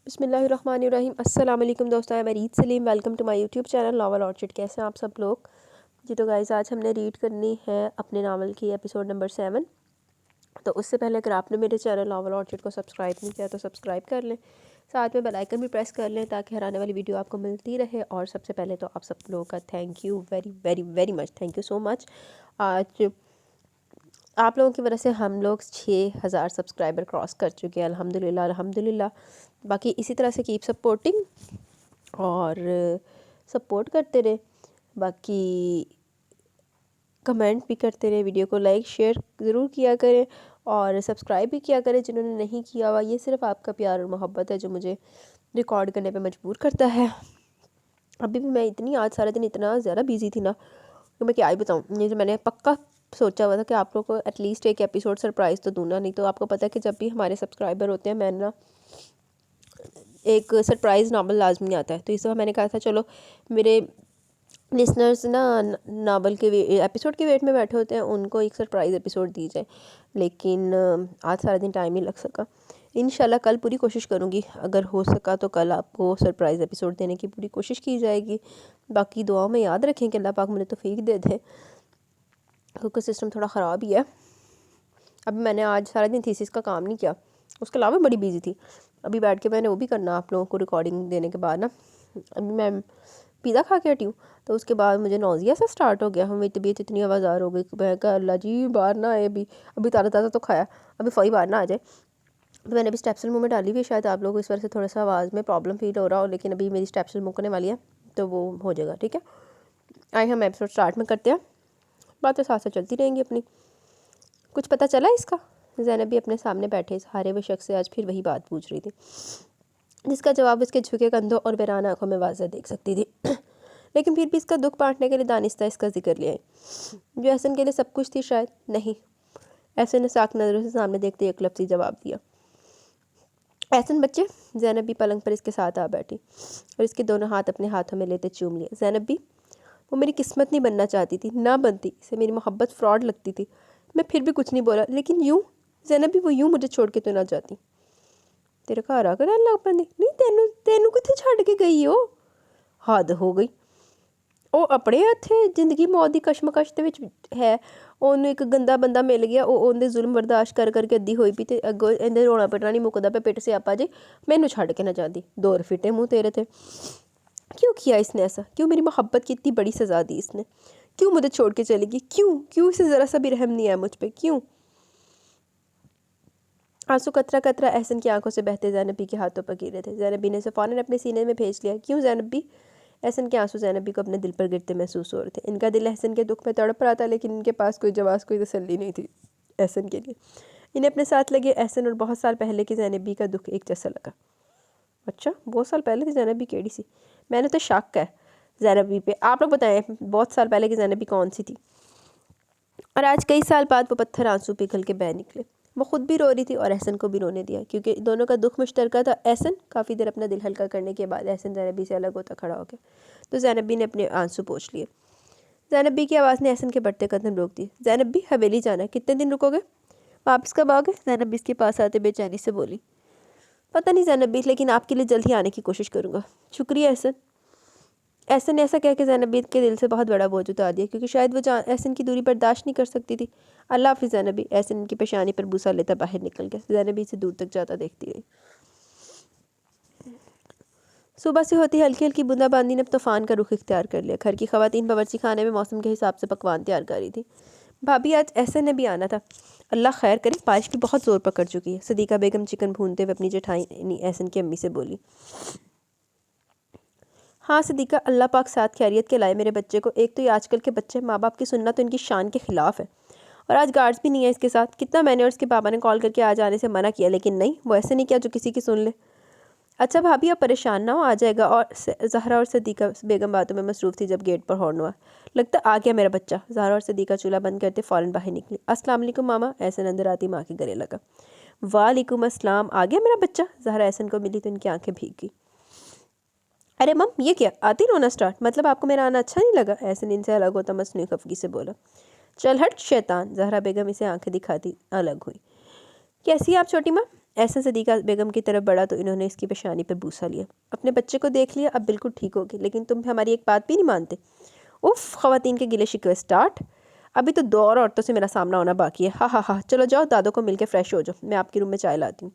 बिस्मिल्लाहिर्रहमानिर्रहीम। अस्सलाम वालेकुम दोस्तों, मैं Reet Salim. Welcome to my YouTube channel Novel Orchid. कैसे हैं आप सब लोग जी? तो गाइस, आज हमने रीड करनी है अपने नावल की एपिसोड नंबर 7। तो उससे पहले अगर आपने मेरे चैनल नॉवल ऑर्चिड को सब्सक्राइब नहीं किया तो सब्सक्राइब कर लें, साथ में बेल आइकन भी प्रेस कर लें ताकि हर आने वाली वीडियो आपको मिलती रहे। और सबसे पहले तो आप सब लोगों का thank you, very very very much, thank you so much. आज आप लोगों की वजह से हम लोग 6000 सब्सक्राइबर क्रॉस कर चुके हैं, अल्हम्दुलिल्लाह अल्हम्दुलिल्लाह। बाकी इसी तरह से कीप सपोर्टिंग और सपोर्ट करते रहे। बाकी कमेंट भी करते रहे, वीडियो को लाइक शेयर ज़रूर किया करें और सब्सक्राइब भी किया करें जिन्होंने नहीं किया हुआ। ये सिर्फ आपका प्यार और मोहब्बत है जो मुझे रिकॉर्ड करने पे मजबूर करता है। अभी भी मैं इतनी आज सारा दिन इतना ज़्यादा बिजी थी ना कि मैं क्या ही बताऊँ। ये जो मैंने पक्का सोचा हुआ था कि आप लोगों को एटलीस्ट एक एपिसोड सरप्राइज़ तो दूंगा। नहीं तो आपको पता है कि जब भी हमारे सब्सक्राइबर होते हैं, मैं ना एक सरप्राइज़ नावल लाजमी आता है। तो इस दफ़ा मैंने कहा था चलो, मेरे लिसनर्स ना नावल के एपिसोड के वेट में बैठे होते हैं, उनको एक सरप्राइज़ एपिसोड दी जाए। लेकिन आज सारा दिन टाइम ही लग सका। इंशाल्लाह कल पूरी कोशिश करूँगी, अगर हो सका तो कल आपको सरप्राइज़ एपिसोड देने की पूरी कोशिश की जाएगी। बाकी दुआओं में याद रखें कि अल्लाह पाक मुझे तौफीक दे दे, क्योंकि सिस्टम थोड़ा ख़राब ही है। अभी मैंने आज सारा दिन थीसिस का काम नहीं किया, उसके अलावा बड़ी बिजी थी। अभी बैठ के मैंने वो भी करना आप लोगों को रिकॉर्डिंग देने के बाद ना। अभी मैं पिज़्ज़ा खा के हटी हूँ, तो उसके बाद मुझे नौजिया सा स्टार्ट हो गया। मेरी तबीयत इतनी आवाज़ार हो गई कि मैं कहा अल्लाह जी बाहर ना आए। अभी ताज़ा ताज़ा तो खाया, अभी फई बाहर ना आ जाए। तो मैंने अभी स्टेप्सल मुँह में डाली हुई है, शायद आप लोगों को इस वजह से थोड़ा सा आवाज़ में प्रॉब्लम फील हो रहा हो, लेकिन अभी मेरी स्टेप्सल मुकने वाली है तो वो हो जाएगा, ठीक है। आए हम एपिसोड स्टार्ट में करते हैं, बातें साथ साथ चलती रहेंगी अपनी। कुछ पता चला इसका? ज़ैनब भी अपने सामने बैठे इस हारे हुए शख्स से आज फिर वही बात पूछ रही थी, जिसका जवाब उसके झुके कंधों और वीरान आंखों में वाज़ह देख सकती थी। लेकिन फिर भी इसका दुख बांटने के लिए दानिस्ता इसका जिक्र ले आई। जो एहसन के लिए सब कुछ थी, शायद नहीं। एहसन ने साख नज़रों से सामने देखते एक लफ्ज़ी जवाब दिया, एहसन बच्चे। ज़ैनब भी पलंग पर इसके साथ आ बैठी और इसके दोनों हाथ अपने हाथों में लेते चूम लिए। ज़ैनब भी, वो मेरी किस्मत नहीं बनना चाहती थी, ना बनती। इसे मेरी मोहब्बत फ्रॉड लगती थी। मैं फिर भी कुछ नहीं बोला, लेकिन यूँ ज़ैनब भी, वो यूँ मुझे छोड़ के तो ना जाती। तेरे घर आकर अल्लाह बंदी नहीं, तेनू तेनू कितने छड़ के गई हो? हद हो गई। ਉਹ ਆਪਣੇ ਇੱਥੇ ਜ਼ਿੰਦਗੀ ਮੌਤ ਦੀ ਕਸ਼ਮਕਸ਼ ਦੇ ਵਿੱਚ ਹੈ। ਉਹਨੂੰ ਇੱਕ ਗੰਦਾ ਬੰਦਾ ਮਿਲ ਗਿਆ, ਉਹ ਉਹਦੇ ਜ਼ੁਲਮ ਬਰਦਾਸ਼ਤ ਕਰ ਕਰਕੇ ਅੱਧੀ ਹੋਈ ਪਈ, ਤੇ ਅੱਗੋਂ ਇਹਦੇ ਰੋਣਾ ਪਿਟਣਾ ਨਹੀਂ ਮੁੱਕਦਾ ਪਿਆ, ਪਿੱਟ ਸਿਆਪਾ ਜੀ ਮੈਨੂੰ ਛੱਡ ਕੇ ਨਾ ਜਾਂਦੀ। दो फिटे मुँह तेरे थे। क्यों किया इसने ऐसा? क्यों मेरी मोहब्बत की इतनी बड़ी सज़ा दी इसने? क्यों मुझे छोड़ के चलेगी? क्यों क्यों इसे ज़रा सा भी रहम नहीं आया मुझ पर? क्यों? आंसू कतरा कतरा एहसन की आंखों से बहते ज़ैनबी के हाथों पर गिरे थे। ज़ैनबी ने उसे फ़ौरन अपने सीने में भेज लिया। क्यों ज़ैनबी? एहसन के आंसू ज़ैनबी को अपने दिल पर गिरते महसूस हो रहे थे। इनका दिल एहसन के दुख में तड़प रहा था, लेकिन इनके पास कोई जवाब, कोई तसल्ली नहीं थी एहसन के लिए। इन्हें अपने साथ लगे एहसन और बहुत साल पहले की ज़ैनबी का दुख एक जैसा लगा। अच्छा, बहुत साल पहले थी ज़ैनबी केड़ी सी? मैंने तो शक है ज़ैनबी पे। आप लोग बताएं बहुत साल पहले की ज़ैनबी कौन सी थी? और आज कई साल बाद वो पत्थर आंसू पिघल के बह निकले। वो खुद भी रो रही थी और एहसन को भी रोने दिया, क्योंकि दोनों का दुख मुश्तरका था। एहसन काफ़ी देर अपना दिल हल्का करने के बाद एहसन ज़ैनबी से अलग होता खड़ा हो गया, तो ज़ैनबी ने अपने आंसू पोंछ लिए। ज़ैनबी की आवाज़ ने एहसन के बढ़ते कदम रोक दिए। ज़ैनबी, हवेली जाना है, कितने दिन रुकोगे? वापस कब आओगे? ज़ैनबी इसके पास आते बेचैनी से बोली। पता नहीं ज़ैनबी, लेकिन आपके लिए जल्द ही आने की कोशिश करूँगा। शुक्रिया एहसन। एहसन ने ऐसा कह के ज़ैनबी के दिल से बहुत बड़ा बोझ उतार दिया, क्योंकि शायद वो एहसन की दूरी बर्दाश्त नहीं कर सकती थी। अल्लाह हाफ़िज़ ज़ैनबी। एहसन की पेशानी पर बूसा लेता बाहर निकल गया। ज़ैनबी से दूर तक जाता देखती रही। सुबह से होती हल्की हल्की बूंदाबांदी ने अब तूफ़ान का रुख इख्तियार कर लिया। घर की ख़वातीन बावर्ची खाने में मौसम के हिसाब से पकवान तैयार कर रही थी। भाभी, आज एहसन ने भी आना था। अल्लाह खैर करे, बारिश की बहुत ज़ोर पकड़ चुकी है। सदीका बेगम चिकन भूनते हुए अपनी जेठानी एहसन की अम्मी से बोली। हाँ सदीका, अल्लाह पाक साथ खैरियत के लाए मेरे बच्चे को। एक तो ये आजकल के बच्चे, माँ बाप की सुनना तो इनकी शान के ख़िलाफ़ है। और आज गार्ड्स भी नहीं है इसके साथ। कितना मैंने और इसके पापा ने कॉल करके आ जाने से मना किया, लेकिन नहीं, वो ऐसे नहीं किया जो किसी की सुन ले। अच्छा भाभी, आप परेशान ना हो, आ जाएगा। और ज़हरा और सदीका बेगम बातों में मसरूफ़ थी जब गेट पर हॉर्न हुआ। लगता आ गया मेरा बच्चा। ज़हरा और सदीका चूल्हा बंद करते फ़ौरन बाहर निकली। अस्सलाम वालेकुम मामा। एहसन अंदर आती माँ के गले लगा। वालेकुम अस्सलाम। आ गया मेरा बच्चा? ज़हरा एहसन को मिली तो इनकी आंखें भीग गई। अरे मम, ये क्या, आती रोना स्टार्ट? मतलब आपको मेरा आना अच्छा नहीं लगा? एहसन इनसे अलग होता मसनूई खफगी से बोला। चल हट शैतान। ज़हरा बेगम इसे आंखें दिखाती अलग हुई। कैसी है आप छोटी माँ? ऐसा सदीका बेगम की तरफ बढ़ा तो इन्होंने इसकी पेशानी पर बूसा लिया। अपने बच्चे को देख लिया, अब बिल्कुल ठीक होगी, लेकिन तुम हमारी एक बात भी नहीं मानते। उफ़, ख़वातीन के गिले शिकवे स्टार्ट। अभी तो 2 और औरतों से मेरा सामना होना बाकी है। हा हा हा, चलो जाओ दादो को मिलके फ्रेश हो जाओ, मैं आपके रूम में चाय लाती हूँ।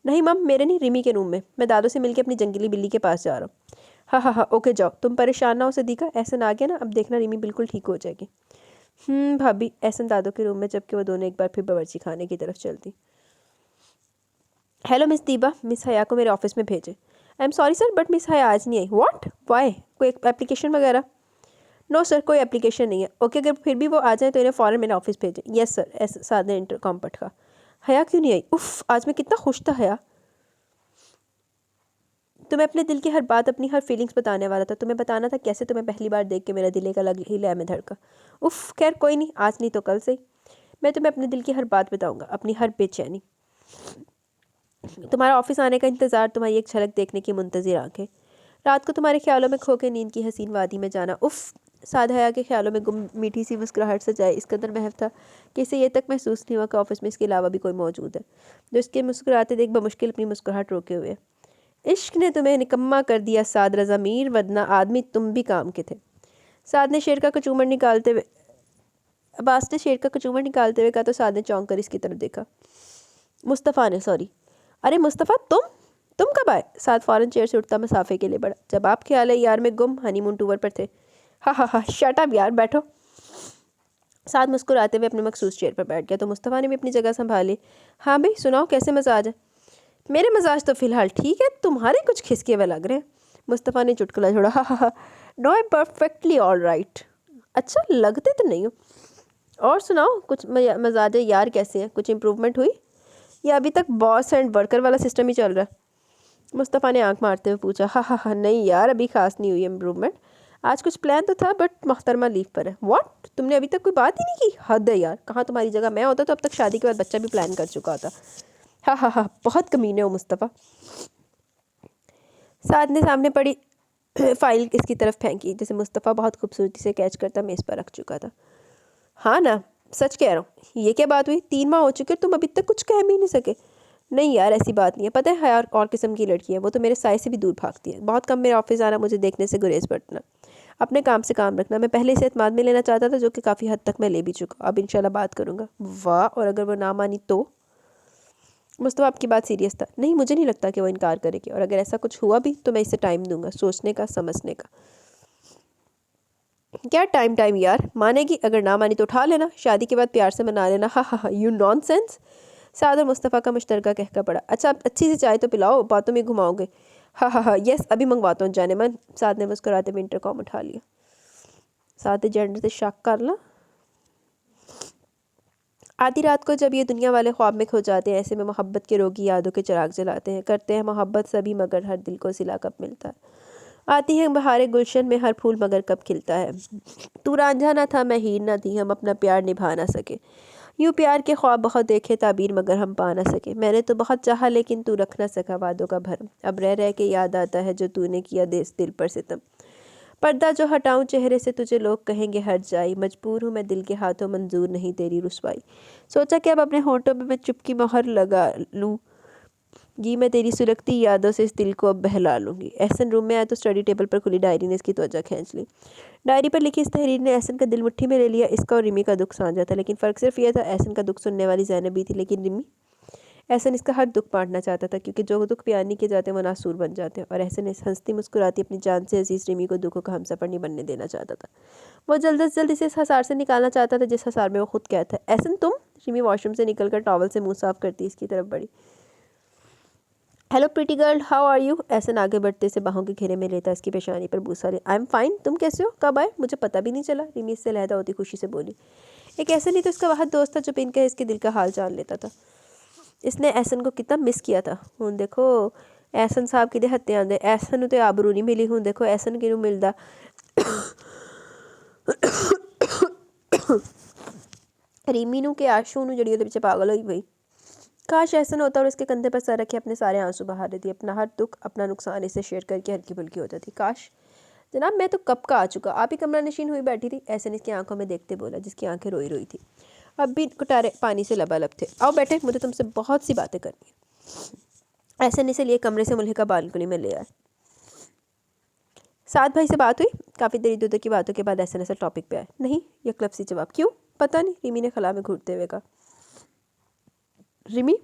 नहीं मम, मेरे नहीं, रिमी के रूम में, मैं दादो से मिलके अपनी जंगली बिल्ली के पास जा रहा हूँ। हाँ हाँ हाँ, ओके जाओ, तुम परेशान ना हो सदीका, एहसन आ गया ना, अब देखना रिमी बिल्कुल ठीक हो जाएगी। भाभी, एहसन दादो के रूम में, जबकि वो दोनों एक बार फिर बावर्ची खाने की तरफ चलती। हेलो मिस दीबा, मिस हया को मेरे ऑफिस में भेजें। I am sorry sir, but miss हया आज नहीं आई। व्हाट, वाई, कोई एप्लीकेशन वगैरह? नो सर, कोई एप्लीकेशन नहीं है। ओके, अगर फिर भी वो आ जाए तो इन्हें फ़ौरन मेरे ऑफिस भेजें। यस सर, ऐसा साद ने इंटरकॉम पर कहा। हया क्यों नहीं आई? उफ़, आज मैं कितना खुश था हया। तुम्हें अपने दिल की हर बात, अपनी हर फीलिंग्स बताने वाला था। तुम्हें बताना था कैसे तुम्हें पहली बार देख के मेरा दिल एक अलग ही लय में धड़का। उफ़, खैर कोई नहीं, आज नहीं तो कल से मैं तुम्हें अपने दिल की हर बात बताऊँगा, अपनी हर बेचैनी, तुम्हारा ऑफिस आने का इंतज़ार, तुम्हारी एक झलक देखने की मुंतज़िर आंखें, रात को तुम्हारे ख्यालों में खो के नींद की हसीन वादी में जाना। उफ़, साद हया के ख्यालों में गुम मीठी सी मुस्कुराहट सजाए इस कदर महव था कि इसे ये तक महसूस नहीं हुआ कि ऑफिस में इसके अलावा भी कोई मौजूद है जो इसके मुस्कुराते देख बमुश्किल अपनी मुस्कुराहट रोके हुए। इश्क ने तुम्हें निकम्मा कर दिया साद रज़ा मीर, वरना आदमी तुम भी काम के थे। साद ने शेर का कचूमर निकालते हुए अब्बास ने शेर का कचूमर निकालते हुए कहा तो साद ने चौंक कर इसकी तरफ देखा। मुस्तफ़ा ने, सॉरी, अरे मुस्तफ़ा, तुम कब आए? साद फ़ौरन चेयर से उठता मसाफे के लिए बढ़ा। जब आप ख्याल है यार में गुम हनीमून टूर पर थे। हा हा हा, शट अप यार, बैठो। साद मुस्कुराते हुए अपने मखसूस चेयर पर बैठ गया तो मुस्तफ़ा ने भी अपनी जगह संभाली। हाँ भाई सुनाओ, कैसे मजाज है? मेरे मजाज तो फ़िलहाल ठीक है, तुम्हारे कुछ खिसके हुए लग रहे हैं। मुस्तफ़ा ने चुटकुला छोड़ा। हा हा हा, नो, आई परफेक्टली ऑल राइट। अच्छा, लगते तो नहीं हो। और सुनाओ, कुछ मजाज यार कैसे हैं? कुछ इम्प्रूवमेंट हुई या अभी तक बॉस एंड वर्कर वाला सिस्टम ही चल रहा है? मुस्तफ़ा ने आंख मारते हुए पूछा। हा हा हा, नहीं यार, अभी खास नहीं हुई इम्प्रूवमेंट। आज कुछ प्लान तो था बट मोहतरमा लीव पर है। व्हाट, तुमने अभी तक कोई बात ही नहीं की? हद है यार, कहाँ तुम्हारी जगह मैं होता तो अब तक शादी के बाद बच्चा भी प्लान कर चुका होता। हा हा हा, बहुत कमीने हो मुस्तफ़ा। साद ने सामने पड़ी फाइल इसकी तरफ फेंकी जिसे मुस्तफ़ा बहुत खूबसूरती से कैच करता मेज़ पर रख चुका था। हाँ ना, सच कह रहा हूँ, ये क्या बात हुई? 3 माह हो चुके और तुम अभी तक कुछ कह भी नहीं सके। नहीं यार, ऐसी बात नहीं है, पता है यार, और किस्म की लड़की है वो, तो मेरे साय से भी दूर भागती है। बहुत कम मेरे ऑफिस आना, मुझे देखने से गुरेज बरतना, अपने काम से काम रखना। मैं पहले इसे एतमाद में लेना चाहता था, जो कि काफ़ी हद तक मैं ले भी चुका। अब इंशाल्लाह बात करूँगा। वाह, और अगर वो ना मानी तो? मुस्तफ़ा आपकी बात सीरियस था। नहीं, मुझे नहीं लगता कि वो इनकार करेगी, और अगर ऐसा कुछ हुआ भी तो मैं इसे टाइम दूंगा, सोचने का, समझने का। क्या टाइम यार, मानेगी, अगर ना मानी तो उठा लेना, शादी के बाद प्यार से मना लेना। हा हा हा, यू नॉनसेंस। साद और मुस्तफ़ा का मुश्तरका कहका पड़ा। अच्छा, अब अच्छी से चाय तो पिलाओ, बातों में घुमाओगे। हा हा हा, यस, अभी मंगवाता हूँ, जाने मन। साद ने मुस्कुराते हुए इंटरकॉम उठा लिया। साद ने जेंडर से शक कर ला। आधी रात को जब ये दुनिया वाले ख्वाब में खो जाते हैं, ऐसे में मोहब्बत के रोगी यादों के चिराग जलाते हैं, करते हैं मोहब्बत सभी, मगर हर दिल को सिला कब मिलता है। आती है बहारे गुलशन में, हर फूल मगर कब खिलता है। तू रांझा ना था, मैं हीर ना थी, हम अपना प्यार निभा ना सके। यूँ प्यार के ख्वाब बहुत देखे, ताबीर मगर हम पा ना सके। मैंने तो बहुत चाहा लेकिन तू रख ना सका वादों का भरम। अब रह रह के याद आता है जो तूने किया देश दिल पर सितम। पर्दा जो हटाऊं चेहरे से, तुझे लोग कहेंगे हट जाई। मजबूर हूँ मैं दिल के हाथों, मंजूर नहीं तेरी रुसवाई। सोचा कि अब अपने होठों में मैं चुप की मोहर लगा लूँ जी, मैं तेरी सुलगती यादों से इस दिल को अब बहला लूँगी। एहसन रूम में आया तो स्टडी टेबल पर खुली डायरी ने इसकी त्वचा खींच ली। डायरी पर लिखी इस तहरीर ने एहसन का दिल मुट्ठी में ले लिया। इसका और रिमी का दुख साझा था, लेकिन फ़र्क सिर्फ यह था, एहसन का दुख सुनने वाली ज़ैनब भी थी, लेकिन रिमी, एहसन इसका हर दुख बांटना चाहता था, क्योंकि जो दुख बयान नहीं किए जाते वो नासूर बन जाते हैं, और एहसन इस हंसती मुस्कुराती अपनी जान से अजीज़ रिमी को दुखों का हमसफ़र नहीं बनने देना चाहता था। वो जल्द से जल्द इसे इस हसार से निकालना चाहता था जिस हसार में वो खुद कैद था। एहसन तुम? रिमी वॉशरूम से निकलकर टॉवल से मुँह साफ करती इसकी तरफ बढ़ी। Hello pretty girl, how are you? Ehsan आगे बढ़ते से बाहों के घेरे में लेता इसकी पेशानी पर बूसा ले। आई एम फाइन, तुम कैसे हो? कब आए? मुझे पता भी नहीं चला, रिमी इससे लहदा होती खुशी से बोली। एक एहसन ही तो इसका वह दोस्त था जो बिन कहे इसके दिल का हाल जान लेता था। इसने एहसन को कितना मिस किया था। हूँ देखो एहसन साहब कि हत्ते आंदे, एहसन तो आबरू नहीं मिली। हूँ देखो एहसन कि मिलता। रीमी नू के आशू नू जड़ी पीछे पागल हुई पई। काश एहसन होता और इसके कंधे पर सर रखे अपने सारे आंसू बहा देती, अपना हर दुख, अपना नुकसान इसे शेयर करके हल्की फुल्की हो जाती। काश जनाब, मैं तो कब का आ चुका, आप ही कमरा नशीन हुई बैठी थी। एहसन इसकी आंखों में देखते बोला, जिसकी आंखें रोई रोई थी, अब भी कुटारे पानी से लबालब थे। आओ बैठे, मुझे तुमसे बहुत सी बातें करनी है। एहसन इसे लिए कमरे से मुल्हिका बालकनी में ले आए। साद भाई से बात हुई? काफ़ी देर इधर उधर की बातों के बाद एहसन ऐसा टॉपिक पे आए। नहीं, यह क्लब सी जवाब। क्यों? पता नहीं, रिमी ने खला में घूरते हुए कहा। रिमी,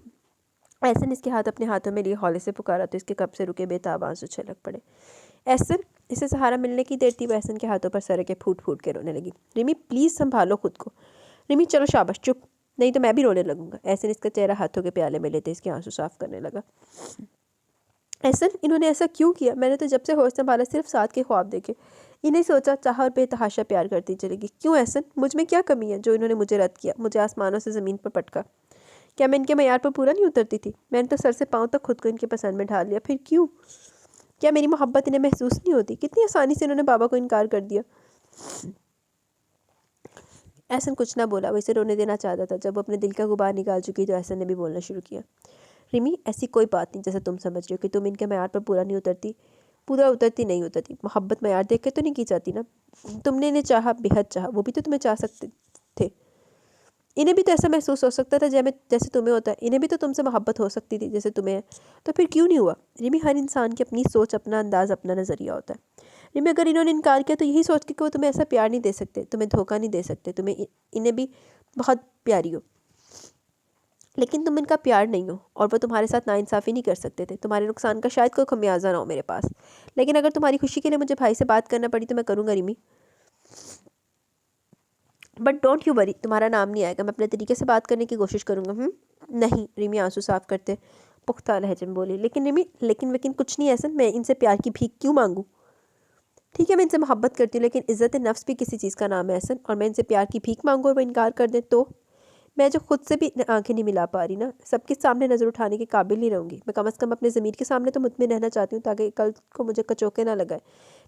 एहसन इसके हाथ अपने हाथों में लिए हौले से पुकारा तो इसके कब से रुके बेताब आंसू छलक पड़े। एहसन, इसे सहारा मिलने की देर थी, वह एहसन के हाथों पर सर के फूट फूट के रोने लगी। रिमी प्लीज़ संभालो खुद को। रिमी चलो शाबाश, चुप, नहीं तो मैं भी रोने लगूंगा। एहसन इसका चेहरा हाथों के प्याले में लेते इसके आंसू साफ करने लगा। एहसन, इन्होंने ऐसा क्यों किया? मैंने तो जब से होश संभाला सिर्फ साथ के ख्वाब देखे, इन्हें सोचा, चाहा और बेतहाशा प्यार करती चलेगी। क्यों एहसन? मुझ में क्या कमी है जो इन्होंने मुझे रद्द किया, मुझे आसमानों से ज़मीन पर पटका? क्या मैं इनके मयार पर पूरा नहीं उतरती थी? मैंने तो सर से पाँव तक खुद को इनके पसंद में ढाल लिया, फिर क्यों? क्या मेरी मोहब्बत इन्हें महसूस नहीं होती? कितनी आसानी से इन्होंने बाबा को इनकार कर दिया। एहसन कुछ ना बोला, वो इसे रोने देना चाहता था। जब वो अपने दिल का गुबार निकाल चुकी तो एहसन ने भी बोलना शुरू किया। रिमी, ऐसी कोई बात नहीं जैसा तुम समझ रहे हो कि तुम इनके मयार पर पूरा नहीं उतरती नहीं उतरती। मोहब्बत मयार देख के तो नहीं की जाती ना। तुमने इन्हें चाहा, बेहद चाहा, वो भी तो तुम्हें चाह सकते थे। इन्हें भी तो ऐसा महसूस हो सकता था जैसे तुम्हें होता है। इन्हें भी तो तुमसे मोहब्बत हो सकती थी जैसे तुम्हें है। तो फिर क्यों नहीं हुआ? रिमी, हर इंसान की अपनी सोच, अपना अंदाज़, अपना नज़रिया होता है। रिमी, अगर इन्होंने इनकार किया तो यही सोच के कि वो तुम्हें ऐसा प्यार नहीं दे सकते, तुम्हें धोखा नहीं दे सकते, इन्हें भी बहुत प्यारी हो, लेकिन तुम इनका प्यार नहीं हो और वो तुम्हारे साथ नाइंसाफ़ी नहीं कर सकते थे। तुम्हारे नुकसान का शायद कोई खमियाजा ना हो मेरे पास, लेकिन अगर तुम्हारी खुशी के लिए मुझे भाई से बात करना पड़ी तो मैं करूँगा Rimi. But don't you worry, तुम्हारा नाम नहीं आएगा। मैं अपने तरीके से बात करने की कोशिश करूँगा। नहीं, रिमी आंसू साफ करते पुख्ता लहजे में बोली। लेकिन रिमी, लेकिन कुछ नहीं ऐसा, मैं इनसे प्यार की भीख क्यों मांगूँ? ठीक है, मैं इनसे मोहब्बत करती हूँ, लेकिन इज़्ज़त नफ्स भी किसी चीज़ का नाम है एहसन। और मैं इनसे प्यार की भीख मांगूँ और वो इनकार कर दें तो? मैं जो खुद से भी आंखें नहीं मिला पा रही ना, सबके सामने नज़र उठाने के काबिल नहीं रहूँगी। मैं कम से कम अपने ज़मीर के सामने तो मुतमिन रहना चाहती हूँ, ताकि कल को मुझे कचोके ना लगाए।